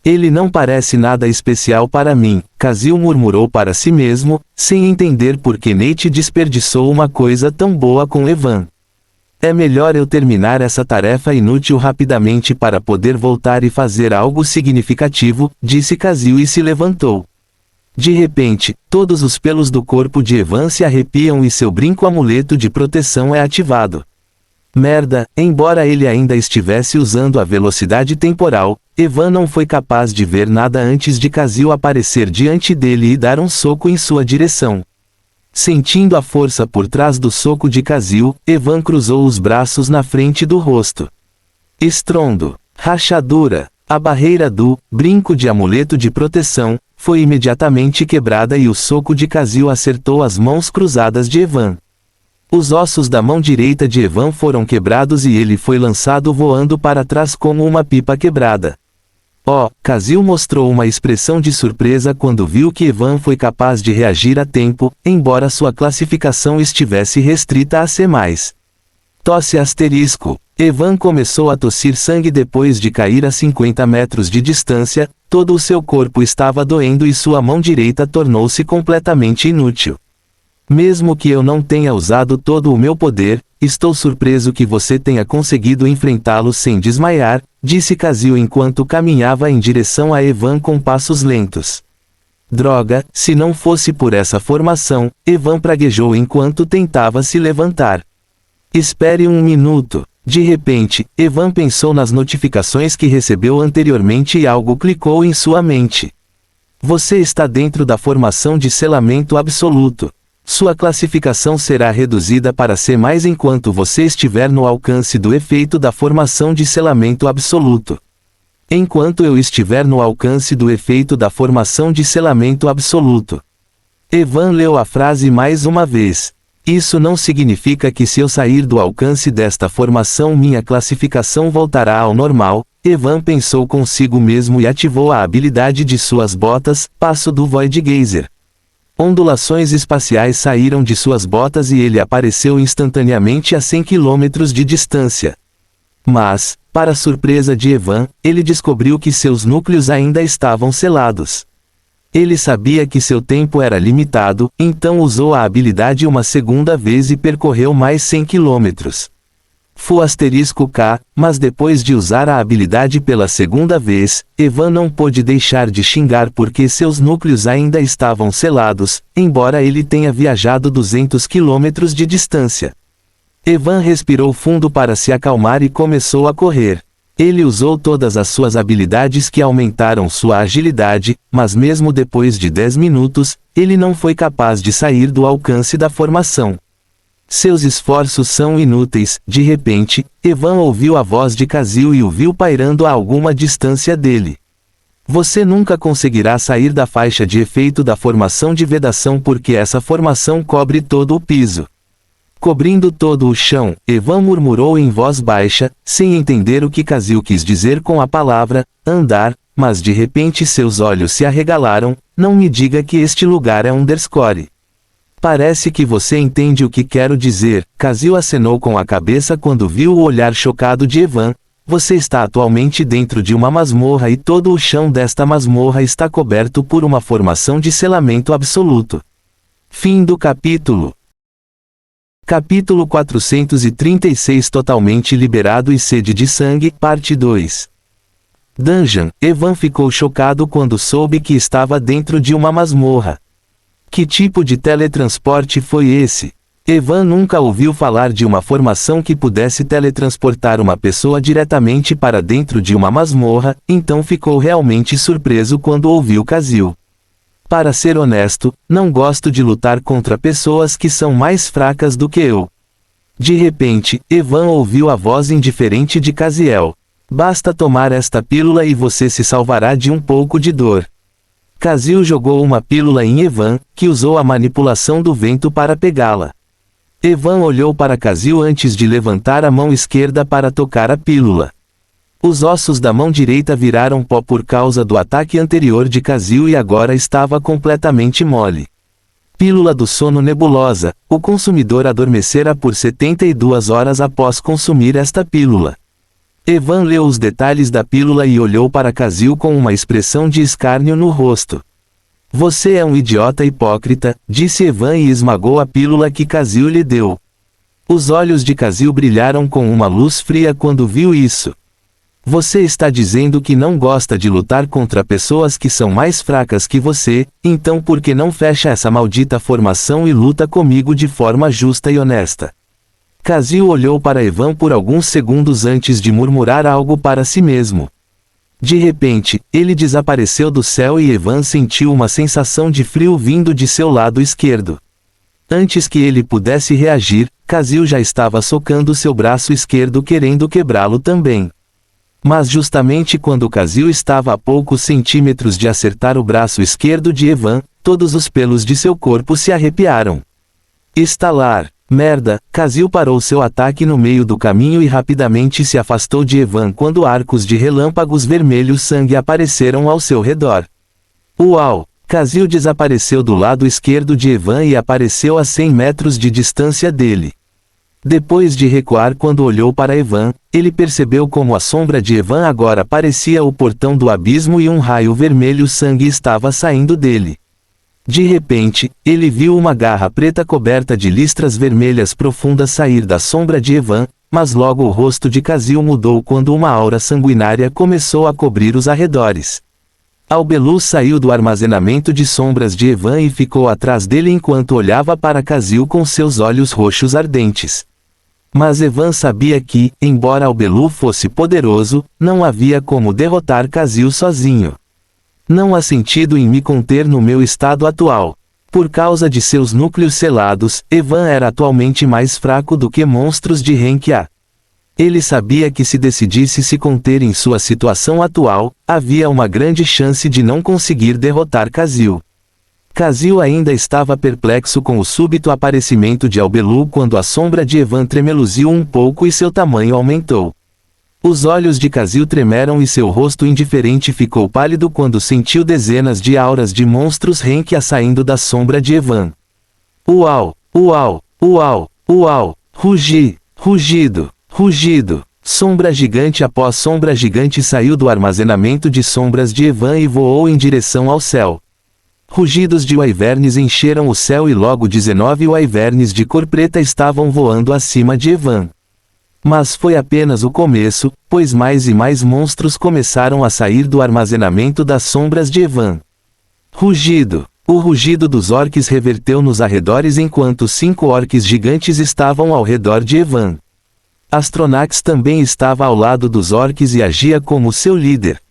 Ele não parece nada especial para mim, Kazil murmurou para si mesmo, sem entender por que Nate desperdiçou uma coisa tão boa com Evan. É melhor eu terminar essa tarefa inútil rapidamente para poder voltar e fazer algo significativo, disse Kazil e se levantou. De repente, todos os pelos do corpo de Evan se arrepiam e seu brinco-amuleto de proteção é ativado. Merda, embora ele ainda estivesse usando a velocidade temporal, Evan não foi capaz de ver nada antes de Kazil aparecer diante dele e dar um soco em sua direção. Sentindo a força por trás do soco de Kazil, Evan cruzou os braços na frente do rosto. Estrondo, rachadura, a barreira do brinco de amuleto de proteção foi imediatamente quebrada e o soco de Kazil acertou as mãos cruzadas de Evan. Os ossos da mão direita de Evan foram quebrados e ele foi lançado voando para trás como uma pipa quebrada. Kazil mostrou uma expressão de surpresa quando viu que Evan foi capaz de reagir a tempo, embora sua classificação estivesse restrita a C+. Tosse asterisco. Evan começou a tossir sangue depois de cair a 50 metros de distância, todo o seu corpo estava doendo e sua mão direita tornou-se completamente inútil. Mesmo que eu não tenha usado todo o meu poder, estou surpreso que você tenha conseguido enfrentá-lo sem desmaiar, disse Kazil enquanto caminhava em direção a Evan com passos lentos. Droga, se não fosse por essa formação, Evan praguejou enquanto tentava se levantar. Espere um minuto. De repente, Evan pensou nas notificações que recebeu anteriormente e algo clicou em sua mente. Você está dentro da formação de selamento absoluto. Sua classificação será reduzida para C+, enquanto você estiver no alcance do efeito da formação de selamento absoluto. Enquanto eu estiver no alcance do efeito da formação de selamento absoluto. Evan leu a frase mais uma vez. Isso não significa que se eu sair do alcance desta formação minha classificação voltará ao normal. Evan pensou consigo mesmo e ativou a habilidade de suas botas, passo do Void Geyser. Ondulações espaciais saíram de suas botas e ele apareceu instantaneamente a 100 km de distância. Mas, Para surpresa de Evan, ele descobriu que seus núcleos ainda estavam selados. Ele sabia que seu tempo era limitado, então usou a habilidade uma segunda vez e percorreu mais 100 quilômetros. *K, mas depois de usar a habilidade pela segunda vez, Evan não pôde deixar de xingar porque seus núcleos ainda estavam selados, embora ele tenha viajado 200 quilômetros de distância. Evan respirou fundo para se acalmar e começou a correr. Ele usou todas as suas habilidades que aumentaram sua agilidade, mas mesmo depois de 10 minutos, ele não foi capaz de sair do alcance da formação. Seus esforços são inúteis. De repente, Evan ouviu a voz de Kazil e o viu pairando a alguma distância dele. Você nunca conseguirá sair da faixa de efeito da formação de vedação porque essa formação cobre todo o piso. Cobrindo todo o chão, Evan murmurou em voz baixa, sem entender o que Kazil quis dizer com a palavra andar, mas de repente seus olhos se arregalaram. Não me diga que este lugar é underscore. Parece que você entende o que quero dizer. Kazil acenou com a cabeça quando viu o olhar chocado de Evan. Você está atualmente dentro de uma masmorra e todo o chão desta masmorra está coberto por uma formação de selamento absoluto. Fim do capítulo. Capítulo 436 Totalmente liberado e sede de sangue, parte 2. Dungeon. Evan ficou chocado quando soube que estava dentro de uma masmorra. Que tipo de teletransporte foi esse? Evan nunca ouviu falar de uma formação que pudesse teletransportar uma pessoa diretamente para dentro de uma masmorra, então ficou realmente surpreso quando ouviu Kazil. Para ser honesto, não gosto de lutar contra pessoas que são mais fracas do que eu. De repente, Evan ouviu a voz indiferente de Kaziel. Basta tomar esta pílula e você se salvará de um pouco de dor. Kazil jogou uma pílula em Evan, que usou a manipulação do vento para pegá-la. Evan olhou para Kazil antes de levantar a mão esquerda para tocar a pílula. Os ossos da mão direita viraram pó por causa do ataque anterior de Kazil e agora estava completamente mole. Pílula do sono nebulosa. O consumidor adormecera por 72 horas após consumir esta pílula. Evan leu os detalhes da pílula e olhou para Kazil com uma expressão de escárnio no rosto. Você é um idiota hipócrita, disse Evan e esmagou a pílula que Kazil lhe deu. Os olhos de Kazil brilharam com uma luz fria quando viu isso. Você está dizendo que não gosta de lutar contra pessoas que são mais fracas que você, então por que não fecha essa maldita formação e luta comigo de forma justa e honesta? Kazil olhou para Evan por alguns segundos antes de murmurar algo para si mesmo. De repente, ele desapareceu do céu e Evan sentiu uma sensação de frio vindo de seu lado esquerdo. Antes que ele pudesse reagir, Kazil já estava socando seu braço esquerdo querendo quebrá-lo também. Mas justamente quando Kazil estava a poucos centímetros de acertar o braço esquerdo de Evan, todos os pelos de seu corpo se arrepiaram. Estalar. Merda, Kazil parou seu ataque no meio do caminho e rapidamente se afastou de Evan quando arcos de relâmpagos vermelhos sangue apareceram ao seu redor. Uau! Kazil desapareceu do lado esquerdo de Evan e apareceu a 100 metros de distância dele. Depois de recuar quando olhou para Evan, ele percebeu como a sombra de Evan agora parecia o portão do abismo e um raio vermelho sangue estava saindo dele. De repente, ele viu uma garra preta coberta de listras vermelhas profundas sair da sombra de Evan, mas logo o rosto de Kazil mudou quando uma aura sanguinária começou a cobrir os arredores. Albeluz saiu do armazenamento de sombras de Evan e ficou atrás dele enquanto olhava para Kazil com seus olhos roxos ardentes. Mas Evan sabia que, embora Albeluz fosse poderoso, não havia como derrotar Kazil sozinho. Não há sentido em me conter no meu estado atual. Por causa de seus núcleos selados, Evan era atualmente mais fraco do que monstros de rank A. Ele sabia que se decidisse se conter em sua situação atual, havia uma grande chance de não conseguir derrotar Kazil. Kazil ainda estava perplexo com o súbito aparecimento de Albeluz quando a sombra de Evan tremeluziu um pouco e seu tamanho aumentou. Os olhos de Kazil tremeram e seu rosto indiferente ficou pálido quando sentiu dezenas de auras de monstros rank A saindo da sombra de Evan. Uau! Uau! Uau! Uau! Rugido! Rugido! Sombra gigante após sombra gigante saiu do armazenamento de sombras de Evan e voou em direção ao céu. Rugidos de wyverns encheram o céu e logo 19 wyverns de cor preta estavam voando acima de Evan. Mas foi apenas o começo, pois mais e mais monstros começaram a sair do armazenamento das sombras de Evan. Rugido. O rugido dos orques reverteu nos arredores enquanto 5 orques gigantes estavam ao redor de Evan. Astronax também estava ao lado dos orques e agia como seu líder.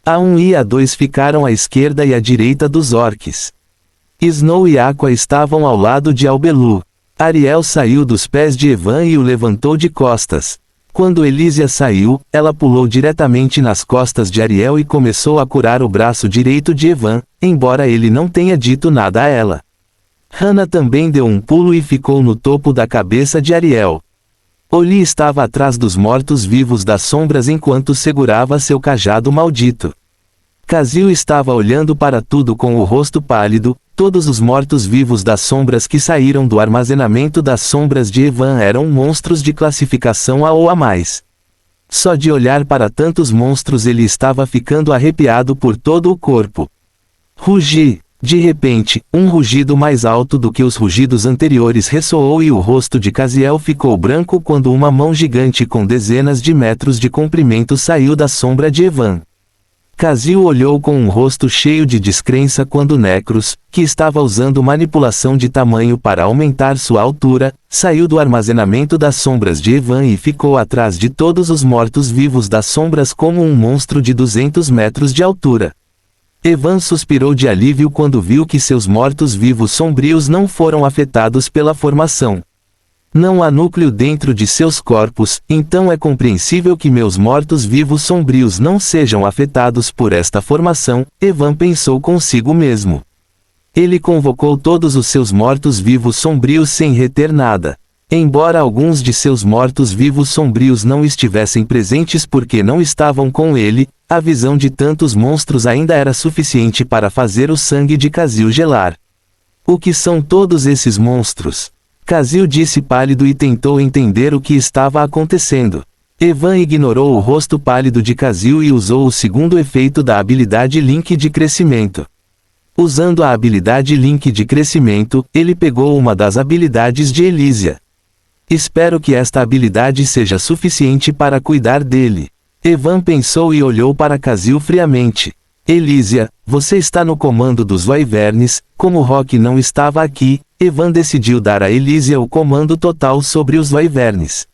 A1 e A2 ficaram à esquerda e à direita dos orques. Snow e Aqua estavam ao lado de Albelu. Ariel saiu dos pés de Evan e o levantou de costas. Quando Elysia saiu, ela pulou diretamente nas costas de Ariel e começou a curar o braço direito de Evan, embora ele não tenha dito nada a ela. Hannah também deu um pulo e ficou no topo da cabeça de Ariel. Oli estava atrás dos mortos-vivos das sombras enquanto segurava seu cajado maldito. Kazil estava olhando para tudo com o rosto pálido. Todos os mortos-vivos das sombras que saíram do armazenamento das sombras de Evan eram monstros de classificação A ou A+. Só de olhar para tantos monstros ele estava ficando arrepiado por todo o corpo. Rugi. De repente, um rugido mais alto do que os rugidos anteriores ressoou e o rosto de Kaziel ficou branco quando uma mão gigante com dezenas de metros de comprimento saiu da sombra de Evan. Kazil olhou com um rosto cheio de descrença quando Necros, que estava usando manipulação de tamanho para aumentar sua altura, saiu do armazenamento das sombras de Evan e ficou atrás de todos os mortos-vivos das sombras como um monstro de 200 metros de altura. Evan suspirou de alívio quando viu que seus mortos-vivos sombrios não foram afetados pela formação. Não há núcleo dentro de seus corpos, então é compreensível que meus mortos-vivos sombrios não sejam afetados por esta formação, Evan pensou consigo mesmo. Ele convocou todos os seus mortos-vivos sombrios sem reter nada. Embora alguns de seus mortos-vivos sombrios não estivessem presentes porque não estavam com ele, a visão de tantos monstros ainda era suficiente para fazer o sangue de Kazil gelar. O que são todos esses monstros? Kazil disse pálido e tentou entender o que estava acontecendo. Evan ignorou o rosto pálido de Kazil e usou o segundo efeito da habilidade Link de crescimento. Usando a habilidade Link de crescimento, ele pegou uma das habilidades de Elysia. Espero que esta habilidade seja suficiente para cuidar dele. Evan pensou e olhou para Kazil friamente. Elysia, você está no comando dos wyverns. Como Rock não estava aqui, Evan decidiu dar a Elysia o comando total sobre os wyverns.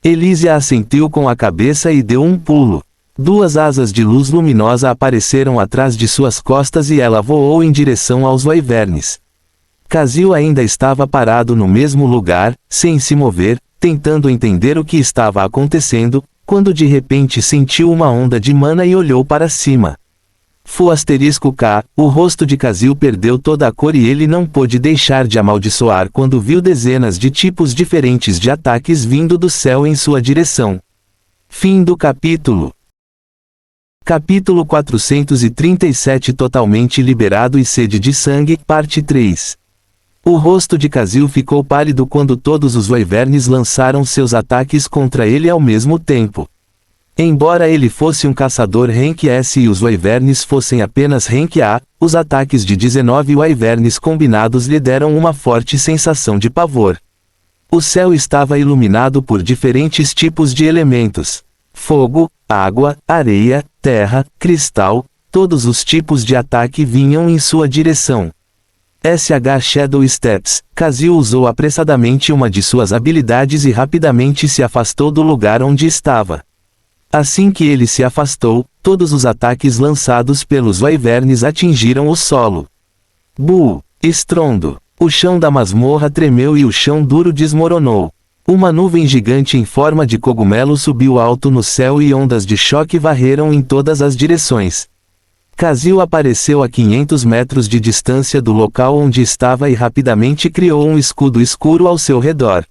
Elysia assentiu com a cabeça e deu um pulo. 2 asas de luz luminosa apareceram atrás de suas costas e ela voou em direção aos wyverns. Kazil ainda estava parado no mesmo lugar, sem se mover, tentando entender o que estava acontecendo, quando de repente sentiu uma onda de mana e olhou para cima. *K, o rosto de Kazil perdeu toda a cor e ele não pôde deixar de amaldiçoar quando viu dezenas de tipos diferentes de ataques vindo do céu em sua direção. Fim do capítulo. Capítulo 437 Totalmente liberado e sede de sangue, parte 3. O rosto de Kazil ficou pálido quando todos os wyverns lançaram seus ataques contra ele ao mesmo tempo. Embora ele fosse um caçador Rank S e os wyverns fossem apenas Rank A, os ataques de 19 wyverns combinados lhe deram uma forte sensação de pavor. O céu estava iluminado por diferentes tipos de elementos: fogo, água, areia, terra, cristal. Todos os tipos de ataque vinham em sua direção. SH Shadow Steps. Kazil usou apressadamente uma de suas habilidades e rapidamente se afastou do lugar onde estava. Assim que ele se afastou, todos os ataques lançados pelos wyverns atingiram o solo. Bu! Estrondo! O chão da masmorra tremeu e o chão duro desmoronou. Uma nuvem gigante em forma de cogumelo subiu alto no céu e ondas de choque varreram em todas as direções. Kazil apareceu a 500 metros de distância do local onde estava e rapidamente criou um escudo escuro ao seu redor.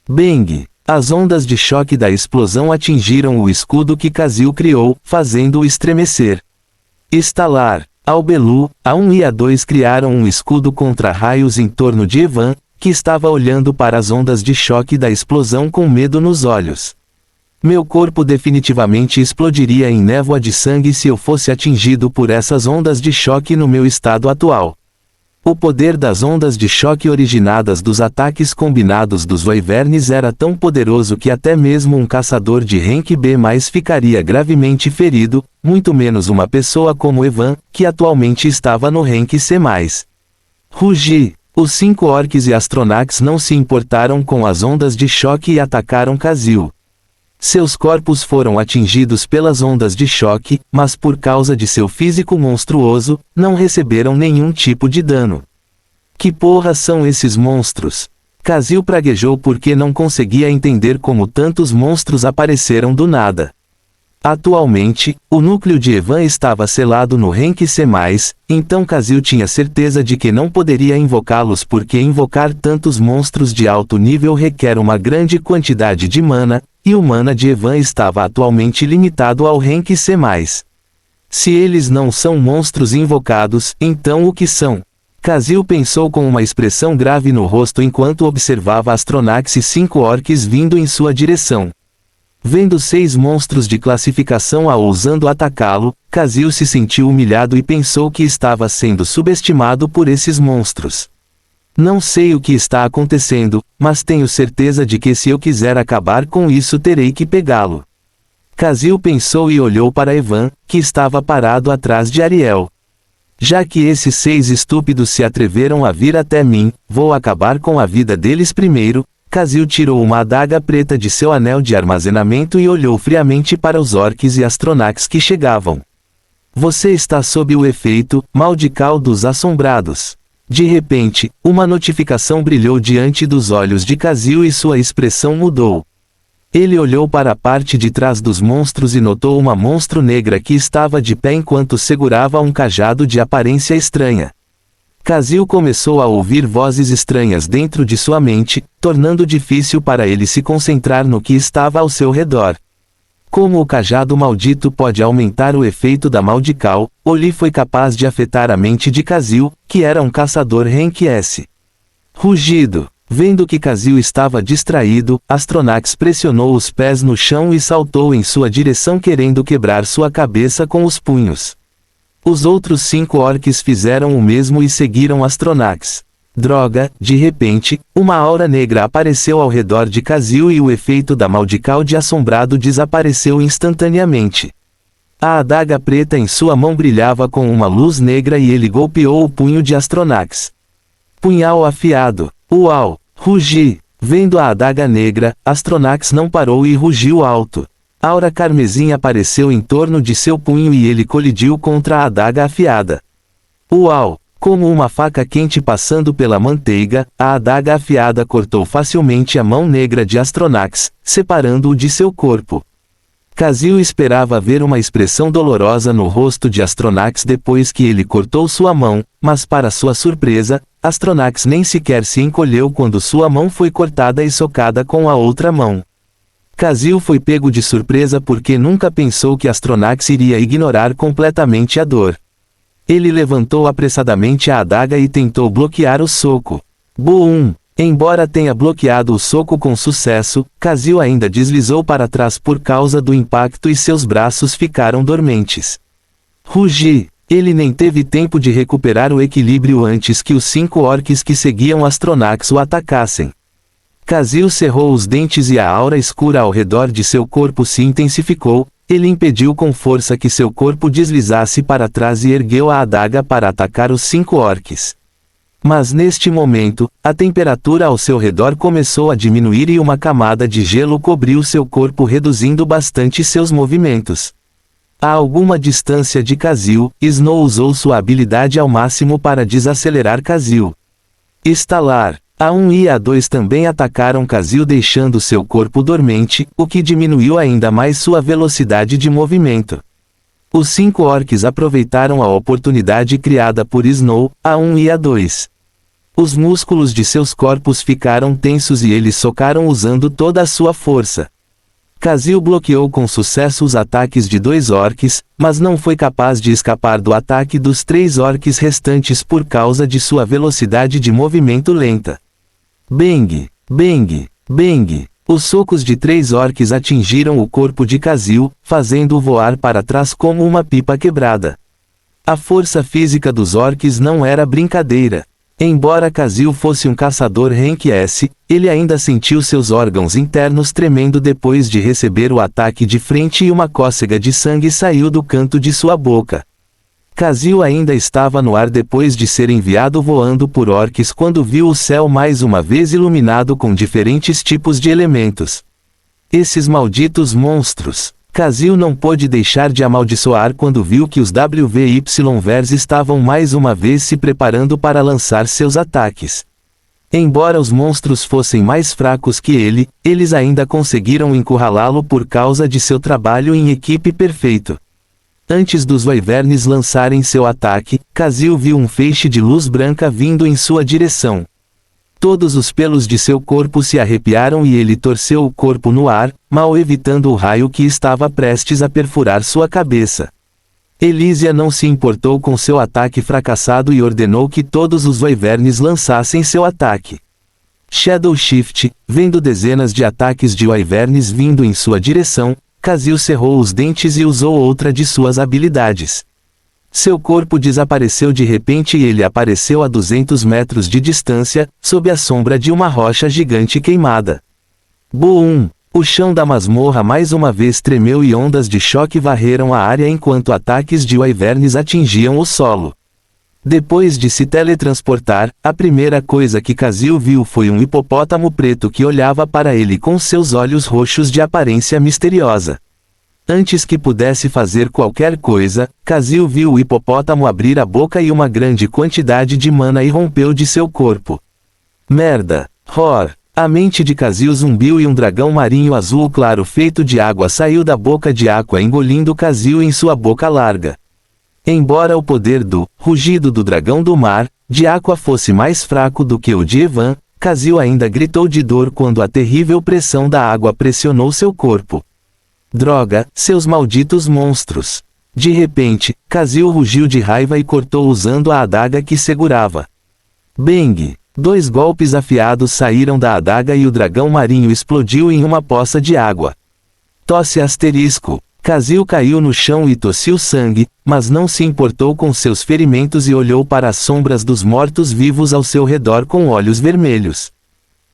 Bang! As ondas de choque da explosão atingiram o escudo que Kazil criou, fazendo-o estremecer. Estalar. Albelu, A1 e A2 criaram um escudo contra raios em torno de Evan, que estava olhando para as ondas de choque da explosão com medo nos olhos. Meu corpo definitivamente explodiria em névoa de sangue se eu fosse atingido por essas ondas de choque no meu estado atual. O poder das ondas de choque originadas dos ataques combinados dos Wyverns era tão poderoso que até mesmo um caçador de rank B+ ficaria gravemente ferido, muito menos uma pessoa como Evan, que atualmente estava no rank C+. Rugi. Os 5 orcs e Astronax não se importaram com as ondas de choque e atacaram Kazil. Seus corpos foram atingidos pelas ondas de choque, mas por causa de seu físico monstruoso, não receberam nenhum tipo de dano. Que porra são esses monstros? Kazil praguejou porque não conseguia entender como tantos monstros apareceram do nada. Atualmente, o núcleo de Evan estava selado no rank C+, então Kazil tinha certeza de que não poderia invocá-los porque invocar tantos monstros de alto nível requer uma grande quantidade de mana, e o mana de Evan estava atualmente limitado ao rank C+. Se eles não são monstros invocados, então o que são? Kazil pensou com uma expressão grave no rosto enquanto observava Astronax e 5 orcs vindo em sua direção. Vendo 6 monstros de classificação A ousando atacá-lo, Kazil se sentiu humilhado e pensou que estava sendo subestimado por esses monstros. Não sei o que está acontecendo, mas tenho certeza de que se eu quiser acabar com isso terei que pegá-lo. Kazil pensou e olhou para Evan, que estava parado atrás de Ariel. Já que esses 6 estúpidos se atreveram a vir até mim, vou acabar com a vida deles primeiro. Kazil tirou uma adaga preta de seu anel de armazenamento e olhou friamente para os orcs e Astronax que chegavam. Você está sob o efeito Maldical dos Assombrados. De repente, uma notificação brilhou diante dos olhos de Kazil e sua expressão mudou. Ele olhou para a parte de trás dos monstros e notou uma monstro negra que estava de pé enquanto segurava um cajado de aparência estranha. Kazil começou a ouvir vozes estranhas dentro de sua mente, tornando difícil para ele se concentrar no que estava ao seu redor. Como o cajado maldito pode aumentar o efeito da Maldical, Oli foi capaz de afetar a mente de Kazil, que era um caçador rank S. Rugido. Vendo que Kazil estava distraído, Astronax pressionou os pés no chão e saltou em sua direção querendo quebrar sua cabeça com os punhos. Os outros 5 orcs fizeram o mesmo e seguiram Astronax. Droga, de repente, uma aura negra apareceu ao redor de Kazil e o efeito da Maldical de assombrado desapareceu instantaneamente. A adaga preta em sua mão brilhava com uma luz negra e ele golpeou o punho de Astronax. Punhal afiado. Uau! Rugi! Vendo a adaga negra, Astronax não parou e rugiu alto. Aura carmesim apareceu em torno de seu punho e ele colidiu contra a adaga afiada. Uau! Como uma faca quente passando pela manteiga, a adaga afiada cortou facilmente a mão negra de Astronax, separando-o de seu corpo. Kazil esperava ver uma expressão dolorosa no rosto de Astronax depois que ele cortou sua mão, mas para sua surpresa, Astronax nem sequer se encolheu quando sua mão foi cortada e socada com a outra mão. Kazil foi pego de surpresa porque nunca pensou que Astronax iria ignorar completamente a dor. Ele levantou apressadamente a adaga e tentou bloquear o soco. Boom! Embora tenha bloqueado o soco com sucesso, Kazil ainda deslizou para trás por causa do impacto e seus braços ficaram dormentes. Rugi! Ele nem teve tempo de recuperar o equilíbrio antes que os 5 orcs que seguiam Astronax o atacassem. Kazil cerrou os dentes e a aura escura ao redor de seu corpo se intensificou, ele impediu com força que seu corpo deslizasse para trás e ergueu a adaga para atacar os 5 orcs. Mas neste momento, a temperatura ao seu redor começou a diminuir e uma camada de gelo cobriu seu corpo reduzindo bastante seus movimentos. A alguma distância de Kazil, Snow usou sua habilidade ao máximo para desacelerar Kazil. Estalar. A1 e A2 também atacaram Kazil deixando seu corpo dormente, o que diminuiu ainda mais sua velocidade de movimento. Os 5 orcs aproveitaram a oportunidade criada por Snow, A1 e A2. Os músculos de seus corpos ficaram tensos e eles socaram usando toda a sua força. Kazil bloqueou com sucesso os ataques de 2 orcs, mas não foi capaz de escapar do ataque dos 3 orcs restantes por causa de sua velocidade de movimento lenta. Bang! Bang! Bang! Os socos de 3 orques atingiram o corpo de Khazil, fazendo-o voar para trás como uma pipa quebrada. A força física dos orques não era brincadeira. Embora Khazil fosse um caçador Rank S, ele ainda sentiu seus órgãos internos tremendo depois de receber o ataque de frente e uma cócega de sangue saiu do canto de sua boca. Khazil ainda estava no ar depois de ser enviado voando por orques quando viu o céu mais uma vez iluminado com diferentes tipos de elementos. Esses malditos monstros! Khazil não pôde deixar de amaldiçoar quando viu que os WYVers estavam mais uma vez se preparando para lançar seus ataques. Embora os monstros fossem mais fracos que ele, eles ainda conseguiram encurralá-lo por causa de seu trabalho em equipe perfeito. Antes dos Wyverns lançarem seu ataque, Khazil viu um feixe de luz branca vindo em sua direção. Todos os pelos de seu corpo se arrepiaram e ele torceu o corpo no ar, mal evitando o raio que estava prestes a perfurar sua cabeça. Elysia não se importou com seu ataque fracassado e ordenou que todos os Wyverns lançassem seu ataque. Shadow Shift, vendo dezenas de ataques de Wyverns vindo em sua direção, Khazil cerrou os dentes e usou outra de suas habilidades. Seu corpo desapareceu de repente e ele apareceu a 200 metros de distância, sob a sombra de uma rocha gigante queimada. Boom! O chão da masmorra mais uma vez tremeu e ondas de choque varreram a área enquanto ataques de Wyverns atingiam o solo. Depois de se teletransportar, a primeira coisa que Khazil viu foi um hipopótamo preto que olhava para ele com seus olhos roxos de aparência misteriosa. Antes que pudesse fazer qualquer coisa, Khazil viu o hipopótamo abrir a boca e uma grande quantidade de mana irrompeu de seu corpo. Merda! Roar! A mente de Khazil zumbiu e um dragão marinho azul claro feito de água saiu da boca de Aqua engolindo Khazil em sua boca larga. Embora o poder do rugido do dragão do mar, de Aqua fosse mais fraco do que o de Evan, Khazil ainda gritou de dor quando a terrível pressão da água pressionou seu corpo. Droga, seus malditos monstros! De repente, Khazil rugiu de raiva e cortou usando a adaga que segurava. Bang! 2 golpes afiados saíram da adaga e o dragão marinho explodiu em uma poça de água. Tosse asterisco. Khazil caiu no chão e tossiu sangue, mas não se importou com seus ferimentos e olhou para as sombras dos mortos-vivos ao seu redor com olhos vermelhos.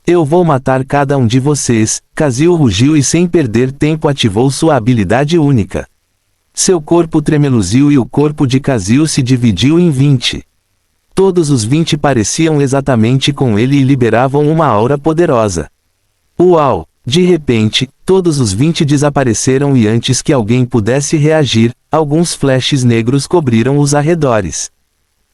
Eu vou matar cada um de vocês, Khazil rugiu e sem perder tempo ativou sua habilidade única. Seu corpo tremeluziu e o corpo de Khazil se dividiu em 20. Todos os 20 pareciam exatamente com ele e liberavam uma aura poderosa. Uau! De repente, todos os 20 desapareceram e antes que alguém pudesse reagir, alguns flashes negros cobriram os arredores.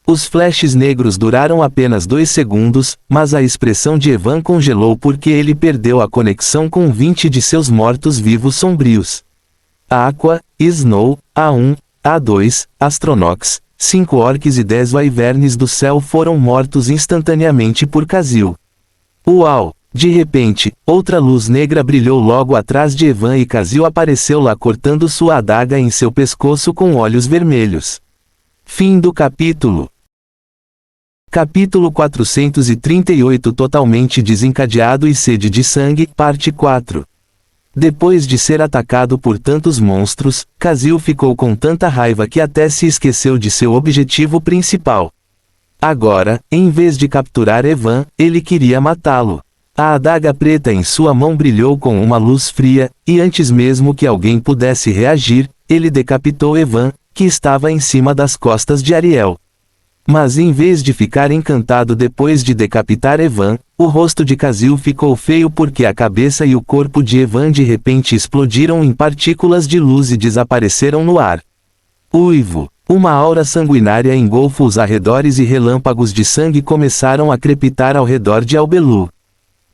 Os flashes negros duraram apenas 2 segundos, mas a expressão de Evan congelou porque ele perdeu a conexão com 20 de seus mortos-vivos sombrios. Aqua, Snow, A1, A2, Astronox, 5 orques e 10 Wyverns do céu foram mortos instantaneamente por Khazil. Uau! De repente, outra luz negra brilhou logo atrás de Evan e Khazil apareceu lá cortando sua adaga em seu pescoço com olhos vermelhos. Fim do capítulo. Capítulo 438 Totalmente desencadeado e sede de sangue, parte 4. Depois de ser atacado por tantos monstros, Khazil ficou com tanta raiva que até se esqueceu de seu objetivo principal. Agora, em vez de capturar Evan, ele queria matá-lo. A adaga preta em sua mão brilhou com uma luz fria, e antes mesmo que alguém pudesse reagir, ele decapitou Evan, que estava em cima das costas de Ariel. Mas em vez de ficar encantado depois de decapitar Evan, o rosto de Khazil ficou feio porque a cabeça e o corpo de Evan de repente explodiram em partículas de luz e desapareceram no ar. Uivo! Uma aura sanguinária engolfa os arredores e relâmpagos de sangue começaram a crepitar ao redor de Albelu.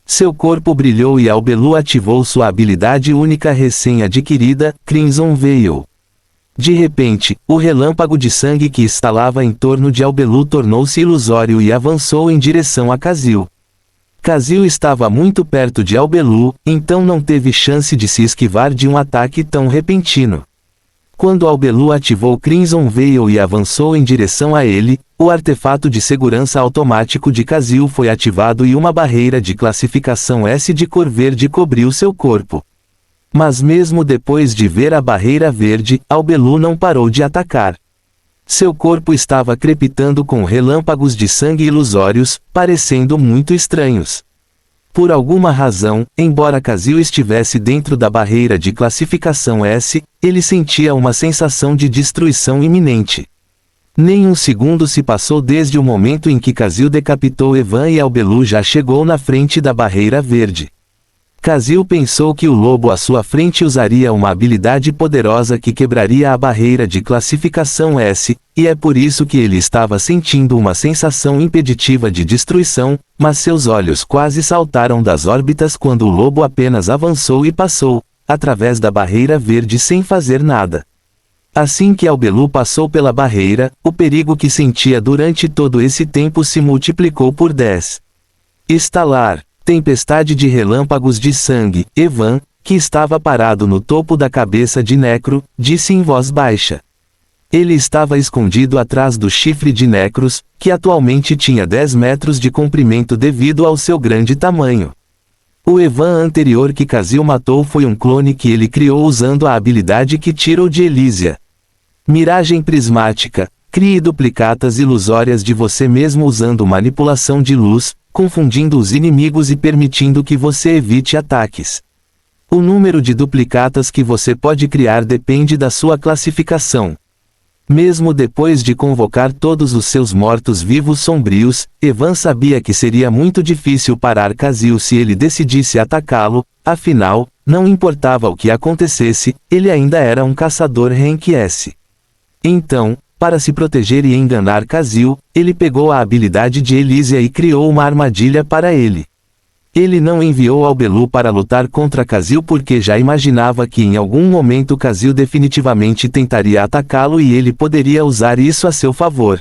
Seu corpo brilhou e Albelu ativou sua habilidade única recém-adquirida, Crimson Veil. De repente, o relâmpago de sangue que estalava em torno de Albelu tornou-se ilusório e avançou em direção a Khazil. Khazil estava muito perto de Albelu, então não teve chance de se esquivar de um ataque tão repentino. Quando Albelu ativou Crimson Veil e avançou em direção a ele, o artefato de segurança automático de Kazil foi ativado e uma barreira de classificação S de cor verde cobriu seu corpo. Mas mesmo depois de ver a barreira verde, Albelu não parou de atacar. Seu corpo estava crepitando com relâmpagos de sangue ilusórios, parecendo muito estranhos. Por alguma razão, embora Kazil estivesse dentro da barreira de classificação S, ele sentia uma sensação de destruição iminente. Nem um segundo se passou desde o momento em que Kazil decapitou Evan e Albelu já chegou na frente da barreira verde. Kazil pensou que o lobo à sua frente usaria uma habilidade poderosa que quebraria a barreira de classificação S, e é por isso que ele estava sentindo uma sensação impeditiva de destruição, mas seus olhos quase saltaram das órbitas quando o lobo apenas avançou e passou, através da barreira verde sem fazer nada. Assim que Albelu passou pela barreira, o perigo que sentia durante todo esse tempo se multiplicou por 10. Estalar. Tempestade de relâmpagos de sangue. Evan, que estava parado no topo da cabeça de Necro, disse em voz baixa. Ele estava escondido atrás do chifre de Necros, que atualmente tinha 10 metros de comprimento devido ao seu grande tamanho. O Evan anterior que Kazil matou foi um clone que ele criou usando a habilidade que tirou de Elysia. Miragem prismática. Crie duplicatas ilusórias de você mesmo usando manipulação de luz, confundindo os inimigos e permitindo que você evite ataques. O número de duplicatas que você pode criar depende da sua classificação. Mesmo depois de convocar todos os seus mortos-vivos sombrios, Evan sabia que seria muito difícil parar Kazil se ele decidisse atacá-lo, afinal, não importava o que acontecesse, ele ainda era um caçador Rank S. Então, para se proteger e enganar Kazil, ele pegou a habilidade de Elysia e criou uma armadilha para ele. Ele não enviou Albelu para lutar contra Kazil porque já imaginava que em algum momento Kazil definitivamente tentaria atacá-lo e ele poderia usar isso a seu favor.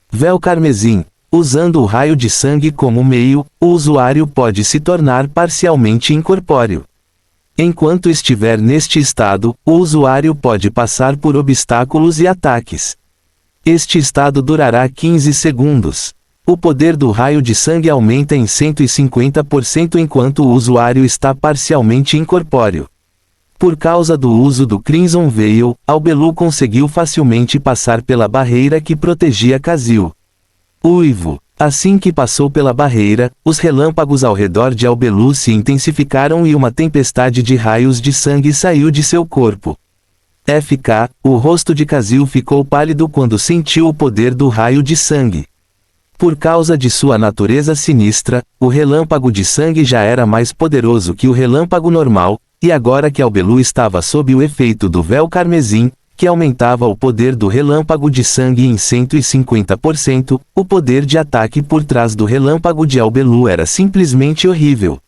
Véu Carmesim. Usando o raio de sangue como meio, o usuário pode se tornar parcialmente incorpóreo. Enquanto estiver neste estado, o usuário pode passar por obstáculos e ataques. Este estado durará 15 segundos. O poder do raio de sangue aumenta em 150% enquanto o usuário está parcialmente incorpóreo. Por causa do uso do Crimson Veil, Albelu conseguiu facilmente passar pela barreira que protegia Kazil. Uivo. Assim que passou pela barreira, os relâmpagos ao redor de Albelu se intensificaram e uma tempestade de raios de sangue saiu de seu corpo. FK, o rosto de Kazil ficou pálido quando sentiu o poder do raio de sangue. Por causa de sua natureza sinistra, o relâmpago de sangue já era mais poderoso que o relâmpago normal, e agora que Albelu estava sob o efeito do véu carmesim, que aumentava o poder do relâmpago de sangue em 150%, o poder de ataque por trás do relâmpago de Albelu era simplesmente horrível.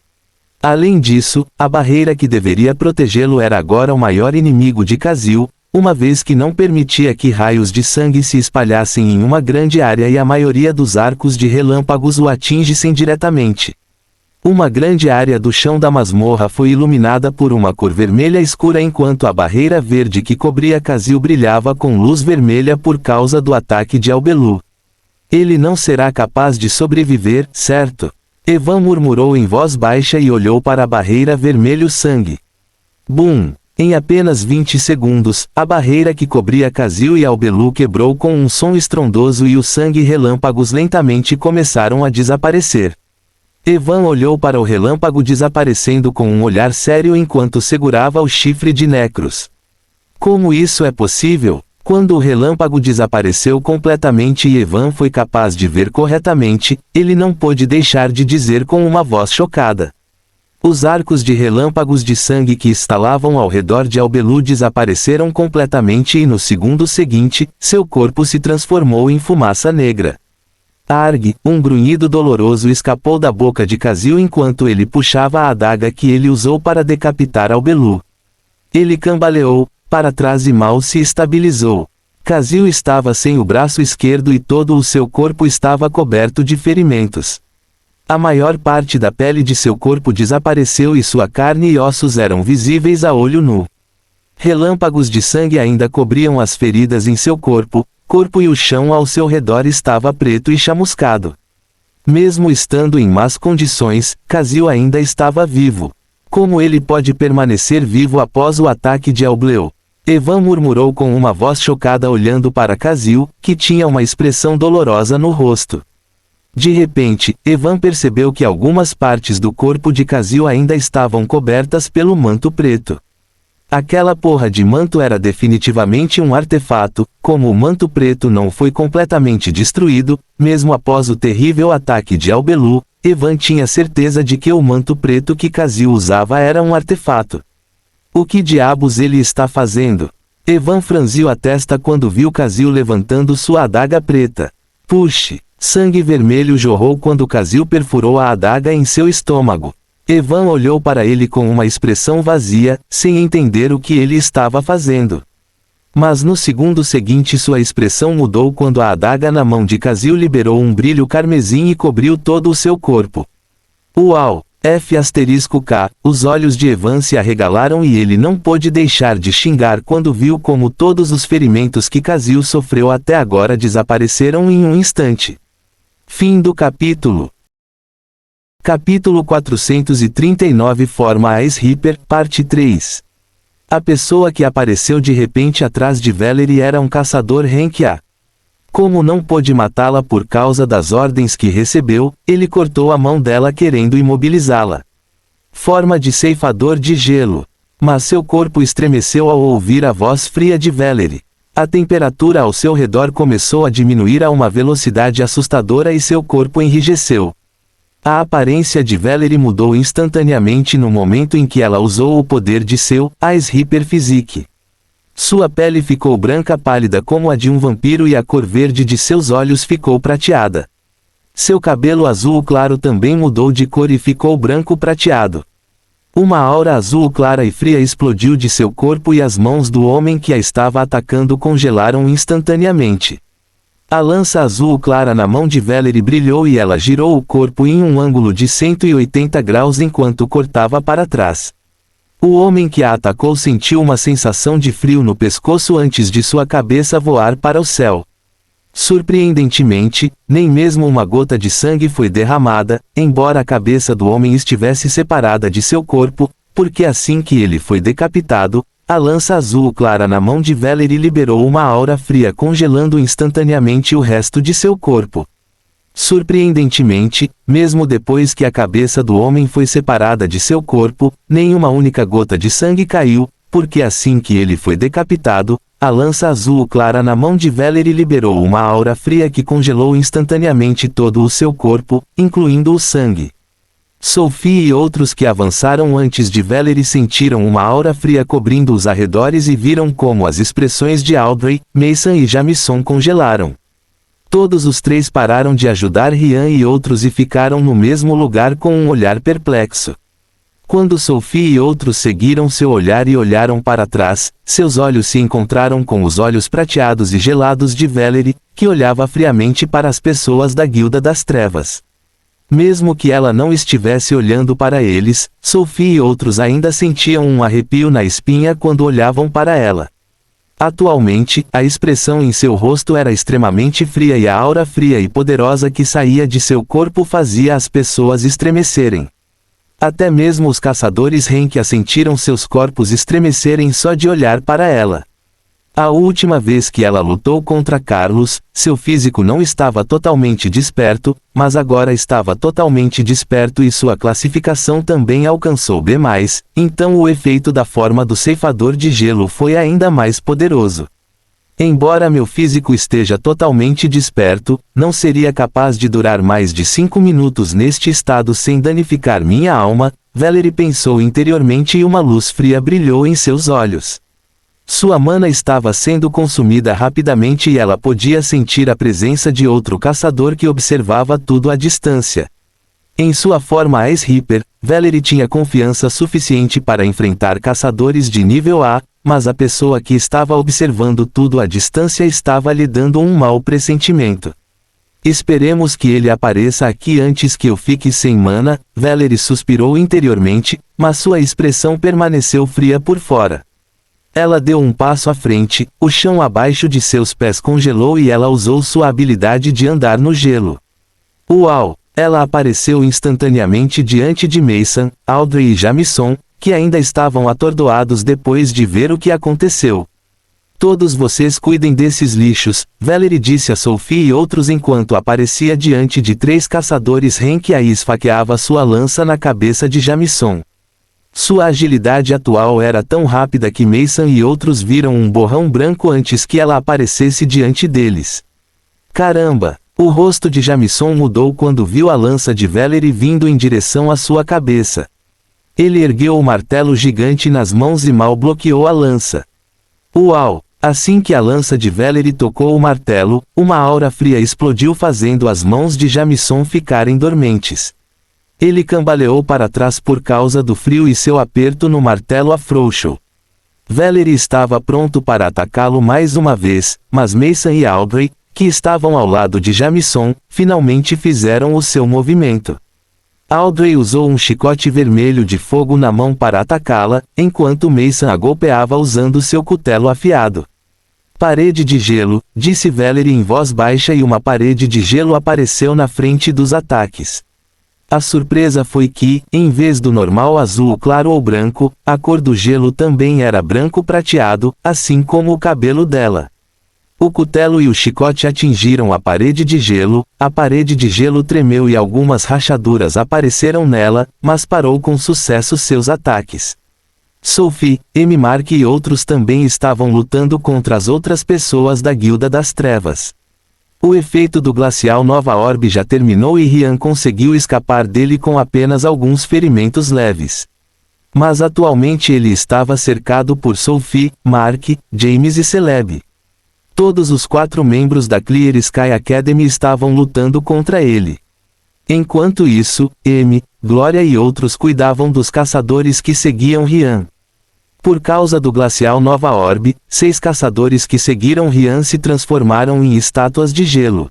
Além disso, a barreira que deveria protegê-lo era agora o maior inimigo de Kazil, uma vez que não permitia que raios de sangue se espalhassem em uma grande área e a maioria dos arcos de relâmpagos o atingissem diretamente. Uma grande área do chão da masmorra foi iluminada por uma cor vermelha escura enquanto a barreira verde que cobria Kazil brilhava com luz vermelha por causa do ataque de Albelu. Ele não será capaz de sobreviver, certo? Evan murmurou em voz baixa e olhou para a barreira vermelho-sangue. Bum! Em apenas 20 segundos, a barreira que cobria Kazil e Albelu quebrou com um som estrondoso e o sangue e relâmpagos lentamente começaram a desaparecer. Evan olhou para o relâmpago desaparecendo com um olhar sério enquanto segurava o chifre de Necros. Como isso é possível? Quando o relâmpago desapareceu completamente e Evan foi capaz de ver corretamente, ele não pôde deixar de dizer com uma voz chocada. Os arcos de relâmpagos de sangue que estalavam ao redor de Albelu desapareceram completamente e no segundo seguinte, seu corpo se transformou em fumaça negra. Arg, um grunhido doloroso escapou da boca de Kazil enquanto ele puxava a adaga que ele usou para decapitar Albelu. Ele cambaleou para trás e mal se estabilizou. Kazil estava sem o braço esquerdo e todo o seu corpo estava coberto de ferimentos. A maior parte da pele de seu corpo desapareceu e sua carne e ossos eram visíveis a olho nu. Relâmpagos de sangue ainda cobriam as feridas em seu corpo, e o chão ao seu redor estava preto e chamuscado. Mesmo estando em más condições, Khazil ainda estava vivo. Como ele pode permanecer vivo após o ataque de Elbleu? Evan murmurou com uma voz chocada olhando para Khazil, que tinha uma expressão dolorosa no rosto. De repente, Evan percebeu que algumas partes do corpo de Khazil ainda estavam cobertas pelo manto preto. Aquela porra de manto era definitivamente um artefato. Como o manto preto não foi completamente destruído, mesmo após o terrível ataque de Albelu, Evan tinha certeza de que o manto preto que Khazil usava era um artefato. O que diabos ele está fazendo? Evan franziu a testa quando viu Khazil levantando sua adaga preta. Puxe! Sangue vermelho jorrou quando Khazil perfurou a adaga em seu estômago. Evan olhou para ele com uma expressão vazia, sem entender o que ele estava fazendo. Mas no segundo seguinte sua expressão mudou quando a adaga na mão de Khazil liberou um brilho carmesim e cobriu todo o seu corpo. Uau! F*K, os olhos de Evan se arregalaram e ele não pôde deixar de xingar quando viu como todos os ferimentos que Khazil sofreu até agora desapareceram em um instante. Fim do capítulo. Capítulo 439 Forma a Ice Reaper, Parte 3. A pessoa que apareceu de repente atrás de Valerie era um caçador Renkia. Como não pôde matá-la por causa das ordens que recebeu, ele cortou a mão dela querendo imobilizá-la. Forma de ceifador de gelo. Mas seu corpo estremeceu ao ouvir a voz fria de Valerie. A temperatura ao seu redor começou a diminuir a uma velocidade assustadora e seu corpo enrijeceu. A aparência de Valerie mudou instantaneamente no momento em que ela usou o poder de seu Ice Reaper Physique. Sua pele ficou branca pálida como a de um vampiro e a cor verde de seus olhos ficou prateada. Seu cabelo azul claro também mudou de cor e ficou branco prateado. Uma aura azul clara e fria explodiu de seu corpo e as mãos do homem que a estava atacando congelaram instantaneamente. A lança azul clara na mão de Valerie brilhou e ela girou o corpo em um ângulo de 180 graus enquanto cortava para trás. O homem que a atacou sentiu uma sensação de frio no pescoço antes de sua cabeça voar para o céu. Surpreendentemente, nem mesmo uma gota de sangue foi derramada, embora a cabeça do homem estivesse separada de seu corpo, porque assim que ele foi decapitado, a lança azul clara na mão de Valerie liberou uma aura fria congelando instantaneamente o resto de seu corpo. Surpreendentemente, mesmo depois que a cabeça do homem foi separada de seu corpo, nenhuma única gota de sangue caiu, porque assim que ele foi decapitado, a lança azul clara na mão de Valerie liberou uma aura fria que congelou instantaneamente todo o seu corpo, incluindo o sangue. Sophie e outros que avançaram antes de Valerie sentiram uma aura fria cobrindo os arredores e viram como as expressões de Audrey, Mason e Jamison congelaram. Todos os três pararam de ajudar Ryan e outros e ficaram no mesmo lugar com um olhar perplexo. Quando Sophie e outros seguiram seu olhar e olharam para trás, seus olhos se encontraram com os olhos prateados e gelados de Valerie, que olhava friamente para as pessoas da Guilda das Trevas. Mesmo que ela não estivesse olhando para eles, Sophie e outros ainda sentiam um arrepio na espinha quando olhavam para ela. Atualmente, a expressão em seu rosto era extremamente fria e a aura fria e poderosa que saía de seu corpo fazia as pessoas estremecerem. Até mesmo os caçadores Renkia sentiram seus corpos estremecerem só de olhar para ela. A última vez que ela lutou contra Carlos, seu físico não estava totalmente desperto, mas agora estava totalmente desperto e sua classificação também alcançou B+, então o efeito da forma do ceifador de gelo foi ainda mais poderoso. Embora meu físico esteja totalmente desperto, não seria capaz de durar mais de 5 minutos neste estado sem danificar minha alma, Valerie pensou interiormente e uma luz fria brilhou em seus olhos. Sua mana estava sendo consumida rapidamente e ela podia sentir a presença de outro caçador que observava tudo à distância. Em sua forma Ice Reaper, Valerie tinha confiança suficiente para enfrentar caçadores de nível A, mas a pessoa que estava observando tudo à distância estava lhe dando um mau pressentimento. Esperemos que ele apareça aqui antes que eu fique sem mana, Valerie suspirou interiormente, mas sua expressão permaneceu fria por fora. Ela deu um passo à frente, o chão abaixo de seus pés congelou e ela usou sua habilidade de andar no gelo. Uau! Ela apareceu instantaneamente diante de Mason, Audrey e Jamison, que ainda estavam atordoados depois de ver o que aconteceu. Todos vocês cuidem desses lixos, Valerie disse a Sophie e outros enquanto aparecia diante de 3 caçadores Hank e esfaqueava sua lança na cabeça de Jamison. Sua agilidade atual era tão rápida que Mason e outros viram um borrão branco antes que ela aparecesse diante deles. Caramba! O rosto de Jamison mudou quando viu a lança de Valerie vindo em direção à sua cabeça. Ele ergueu o martelo gigante nas mãos e mal bloqueou a lança. Uau! Assim que a lança de Valerie tocou o martelo, uma aura fria explodiu fazendo as mãos de Jamison ficarem dormentes. Ele cambaleou para trás por causa do frio e seu aperto no martelo afrouxou. Valerie estava pronto para atacá-lo mais uma vez, mas Mason e Audrey, que estavam ao lado de Jamison, finalmente fizeram o seu movimento. Audrey usou um chicote vermelho de fogo na mão para atacá-la, enquanto Mason a golpeava usando seu cutelo afiado. Parede de gelo, disse Valerie em voz baixa e uma parede de gelo apareceu na frente dos ataques. A surpresa foi que, em vez do normal azul claro ou branco, a cor do gelo também era branco prateado, assim como o cabelo dela. O cutelo e o chicote atingiram a parede de gelo tremeu e algumas rachaduras apareceram nela, mas parou com sucesso seus ataques. Sophie, M. Mark e outros também estavam lutando contra as outras pessoas da Guilda das Trevas. O efeito do glacial Nova Orbe já terminou e Ryan conseguiu escapar dele com apenas alguns ferimentos leves. Mas atualmente ele estava cercado por Sophie, Mark, James e Celeb. Todos os 4 membros da Clear Sky Academy estavam lutando contra ele. Enquanto isso, M, Glória e outros cuidavam dos caçadores que seguiam Ryan. Por causa do glacial Nova Orbe, 6 caçadores que seguiram Ryan se transformaram em estátuas de gelo.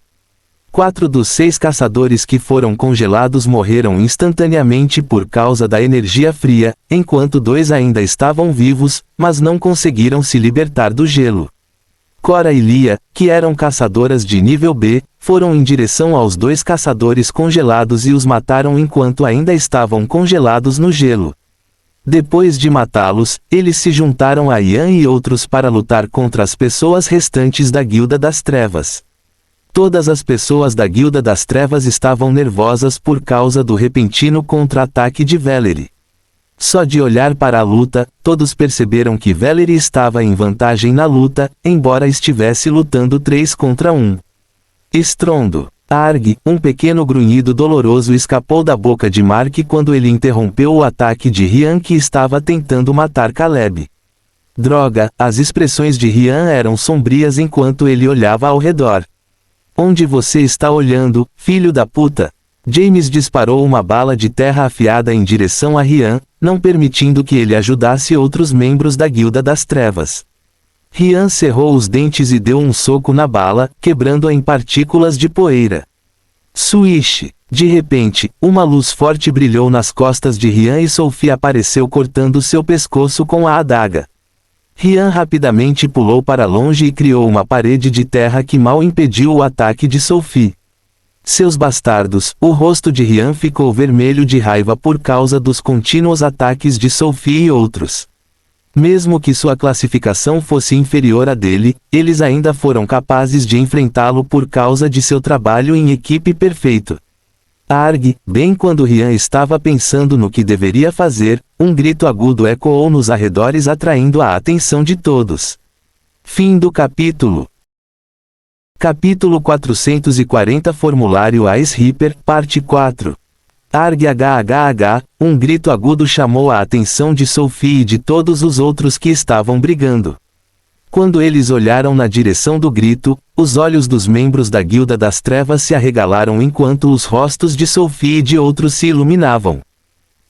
4 dos 6 caçadores que foram congelados morreram instantaneamente por causa da energia fria, enquanto 2 ainda estavam vivos, mas não conseguiram se libertar do gelo. Cora e Lia, que eram caçadoras de nível B, foram em direção aos 2 caçadores congelados e os mataram enquanto ainda estavam congelados no gelo. Depois de matá-los, eles se juntaram a Ian e outros para lutar contra as pessoas restantes da Guilda das Trevas. Todas as pessoas da Guilda das Trevas estavam nervosas por causa do repentino contra-ataque de Valerie. Só de olhar para a luta, todos perceberam que Valerie estava em vantagem na luta, embora estivesse lutando 3 contra 1. Estrondo. Arg, um pequeno grunhido doloroso escapou da boca de Mark quando ele interrompeu o ataque de Ryan que estava tentando matar Caleb. Droga, as expressões de Ryan eram sombrias enquanto ele olhava ao redor. Onde você está olhando, filho da puta? James disparou uma bala de terra afiada em direção a Ryan, não permitindo que ele ajudasse outros membros da Guilda das Trevas. Ryan cerrou os dentes e deu um soco na bala, quebrando-a em partículas de poeira. Swish! De repente, uma luz forte brilhou nas costas de Ryan e Sophie apareceu cortando seu pescoço com a adaga. Ryan rapidamente pulou para longe e criou uma parede de terra que mal impediu o ataque de Sophie. Seus bastardos, o rosto de Ryan ficou vermelho de raiva por causa dos contínuos ataques de Sophie e outros. Mesmo que sua classificação fosse inferior à dele, eles ainda foram capazes de enfrentá-lo por causa de seu trabalho em equipe perfeito. Arg, bem quando Ryan estava pensando no que deveria fazer, um grito agudo ecoou nos arredores atraindo a atenção de todos. Fim do capítulo. Capítulo 440 Formulário Ice Reaper, Parte 4. Arg HHH, um grito agudo chamou a atenção de Sophie e de todos os outros que estavam brigando. Quando eles olharam na direção do grito, os olhos dos membros da Guilda das Trevas se arregalaram enquanto os rostos de Sophie e de outros se iluminavam.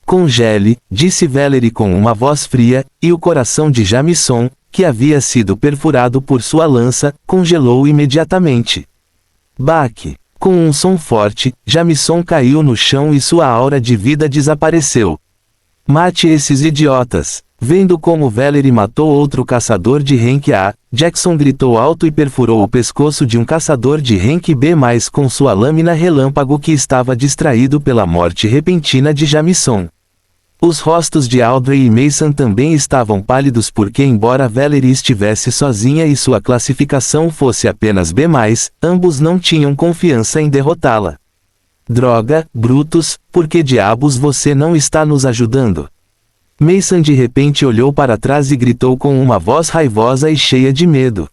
Congele, disse Valerie com uma voz fria, e o coração de Jamison, que havia sido perfurado por sua lança, congelou imediatamente. Baque. Com um som forte, Jamison caiu no chão e sua aura de vida desapareceu. Mate esses idiotas. Vendo como Valerie matou outro caçador de rank A, Jackson gritou alto e perfurou o pescoço de um caçador de rank B+, com sua lâmina relâmpago que estava distraído pela morte repentina de Jamison. Os rostos de Audrey e Mason também estavam pálidos porque embora Valerie estivesse sozinha e sua classificação fosse apenas B+, ambos não tinham confiança em derrotá-la. Droga, Brutus, por que diabos você não está nos ajudando? Mason de repente olhou para trás e gritou com uma voz raivosa e cheia de medo.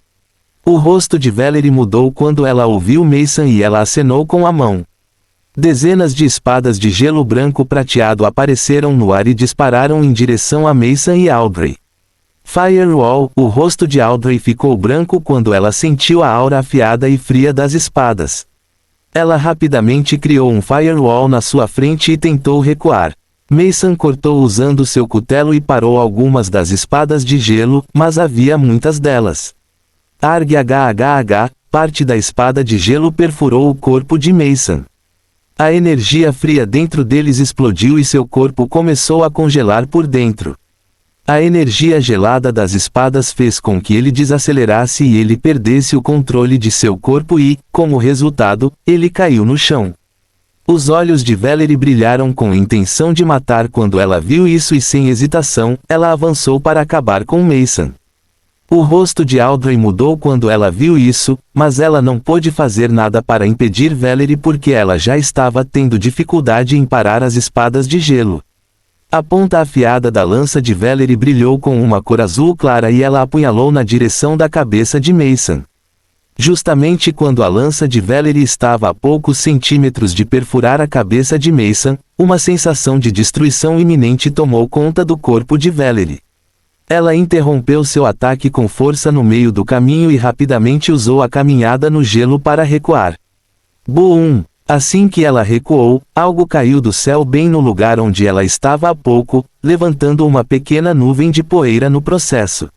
O rosto de Valerie mudou quando ela ouviu Mason e ela acenou com a mão. Dezenas de espadas de gelo branco prateado apareceram no ar e dispararam em direção a Mason e Audrey. Firewall, o rosto de Audrey ficou branco quando ela sentiu a aura afiada e fria das espadas. Ela rapidamente criou um firewall na sua frente e tentou recuar. Mason cortou usando seu cutelo e parou algumas das espadas de gelo, mas havia muitas delas. Arg-hhh, parte da espada de gelo perfurou o corpo de Mason. A energia fria dentro deles explodiu e seu corpo começou a congelar por dentro. A energia gelada das espadas fez com que ele desacelerasse e ele perdesse o controle de seu corpo e, como resultado, ele caiu no chão. Os olhos de Valerie brilharam com intenção de matar quando ela viu isso e sem hesitação, ela avançou para acabar com Mason. O rosto de Audrey mudou quando ela viu isso, mas ela não pôde fazer nada para impedir Valerie porque ela já estava tendo dificuldade em parar as espadas de gelo. A ponta afiada da lança de Valerie brilhou com uma cor azul clara e ela apunhalou na direção da cabeça de Mason. Justamente quando a lança de Valerie estava a poucos centímetros de perfurar a cabeça de Mason, uma sensação de destruição iminente tomou conta do corpo de Valerie. Ela interrompeu seu ataque com força no meio do caminho e rapidamente usou a caminhada no gelo para recuar. Boom! Assim que ela recuou, algo caiu do céu bem no lugar onde ela estava há pouco, levantando uma pequena nuvem de poeira no processo.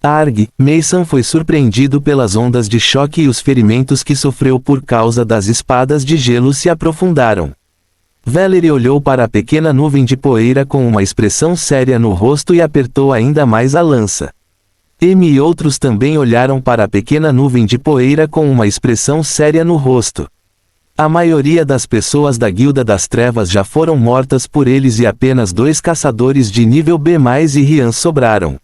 Arg, Mason foi surpreendido pelas ondas de choque e os ferimentos que sofreu por causa das espadas de gelo se aprofundaram. Valerie olhou para a pequena nuvem de poeira com uma expressão séria no rosto e apertou ainda mais a lança. Amy e outros também olharam para a pequena nuvem de poeira com uma expressão séria no rosto. A maioria das pessoas da Guilda das Trevas já foram mortas por eles e apenas 2 caçadores de nível B+ e Ryan sobraram.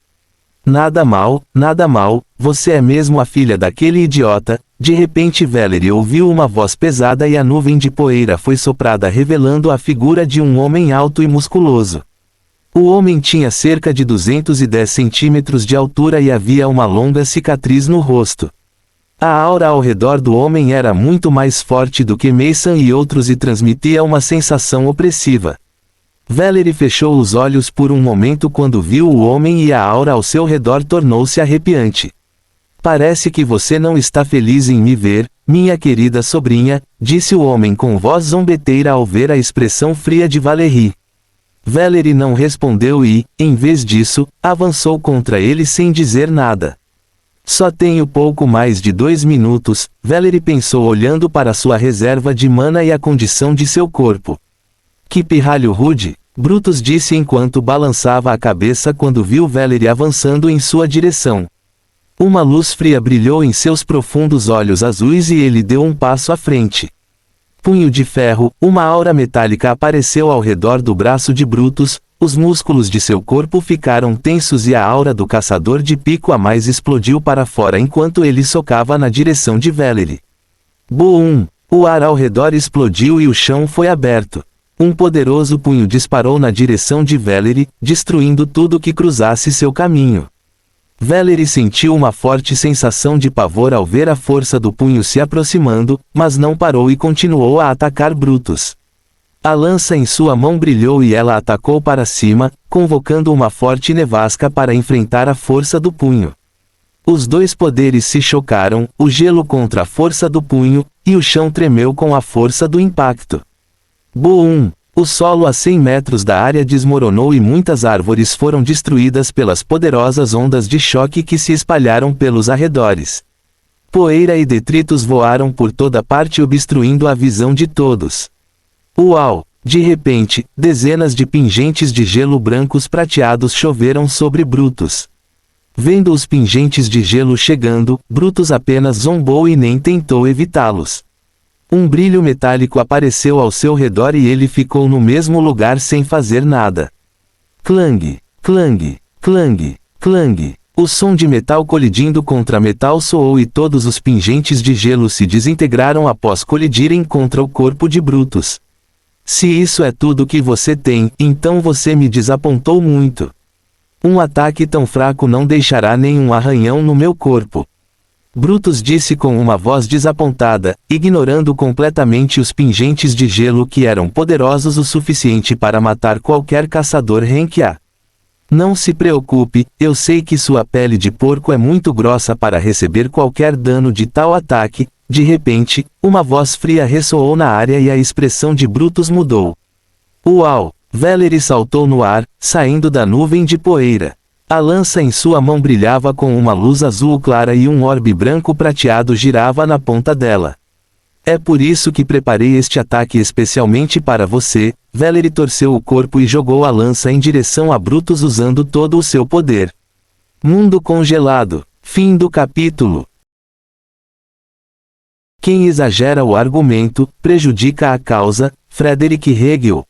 Nada mal, você é mesmo a filha daquele idiota. De repente Valerie ouviu uma voz pesada e a nuvem de poeira foi soprada revelando a figura de um homem alto e musculoso. O homem tinha cerca de 210 centímetros de altura e havia uma longa cicatriz no rosto. A aura ao redor do homem era muito mais forte do que Mason e outros e transmitia uma sensação opressiva. Valerie fechou os olhos por um momento quando viu o homem e a aura ao seu redor tornou-se arrepiante. Parece que você não está feliz em me ver, minha querida sobrinha, disse o homem com voz zombeteira ao ver a expressão fria de Valerie. Valerie não respondeu e, em vez disso, avançou contra ele sem dizer nada. Só tenho pouco mais de 2 minutos, Valerie pensou olhando para sua reserva de mana e a condição de seu corpo. Que pirralho rude, Brutus disse enquanto balançava a cabeça quando viu Valerie avançando em sua direção. Uma luz fria brilhou em seus profundos olhos azuis e ele deu um passo à frente. Punho de ferro, uma aura metálica apareceu ao redor do braço de Brutus, os músculos de seu corpo ficaram tensos e a aura do caçador de pico a mais explodiu para fora enquanto ele socava na direção de Valerie. Boom! O ar ao redor explodiu e o chão foi aberto. Um poderoso punho disparou na direção de Valerie, destruindo tudo que cruzasse seu caminho. Valerie sentiu uma forte sensação de pavor ao ver a força do punho se aproximando, mas não parou e continuou a atacar Brutus. A lança em sua mão brilhou e ela atacou para cima, convocando uma forte nevasca para enfrentar a força do punho. Os 2 poderes se chocaram, o gelo contra a força do punho, e o chão tremeu com a força do impacto. Boom! O solo a 100 metros da área desmoronou e muitas árvores foram destruídas pelas poderosas ondas de choque que se espalharam pelos arredores. Poeira e detritos voaram por toda parte obstruindo a visão de todos. Uau! De repente, dezenas de pingentes de gelo brancos prateados choveram sobre Brutus. Vendo os pingentes de gelo chegando, Brutus apenas zombou e nem tentou evitá-los. Um brilho metálico apareceu ao seu redor e ele ficou no mesmo lugar sem fazer nada. Clang, clang, clang, clang. O som de metal colidindo contra metal soou e todos os pingentes de gelo se desintegraram após colidirem contra o corpo de Brutus. Se isso é tudo que você tem, então você me desapontou muito. Um ataque tão fraco não deixará nenhum arranhão no meu corpo. Brutus disse com uma voz desapontada, ignorando completamente os pingentes de gelo que eram poderosos o suficiente para matar qualquer caçador Renkia. Não se preocupe, eu sei que sua pele de porco é muito grossa para receber qualquer dano de tal ataque. De repente, uma voz fria ressoou na área e a expressão de Brutus mudou. Uau! Valery saltou no ar, saindo da nuvem de poeira. A lança em sua mão brilhava com uma luz azul clara e um orbe branco prateado girava na ponta dela. É por isso que preparei este ataque especialmente para você. Valery torceu o corpo e jogou a lança em direção a Brutus usando todo o seu poder. Mundo congelado. Fim do capítulo. Quem exagera o argumento, prejudica a causa. Frederick Hegel.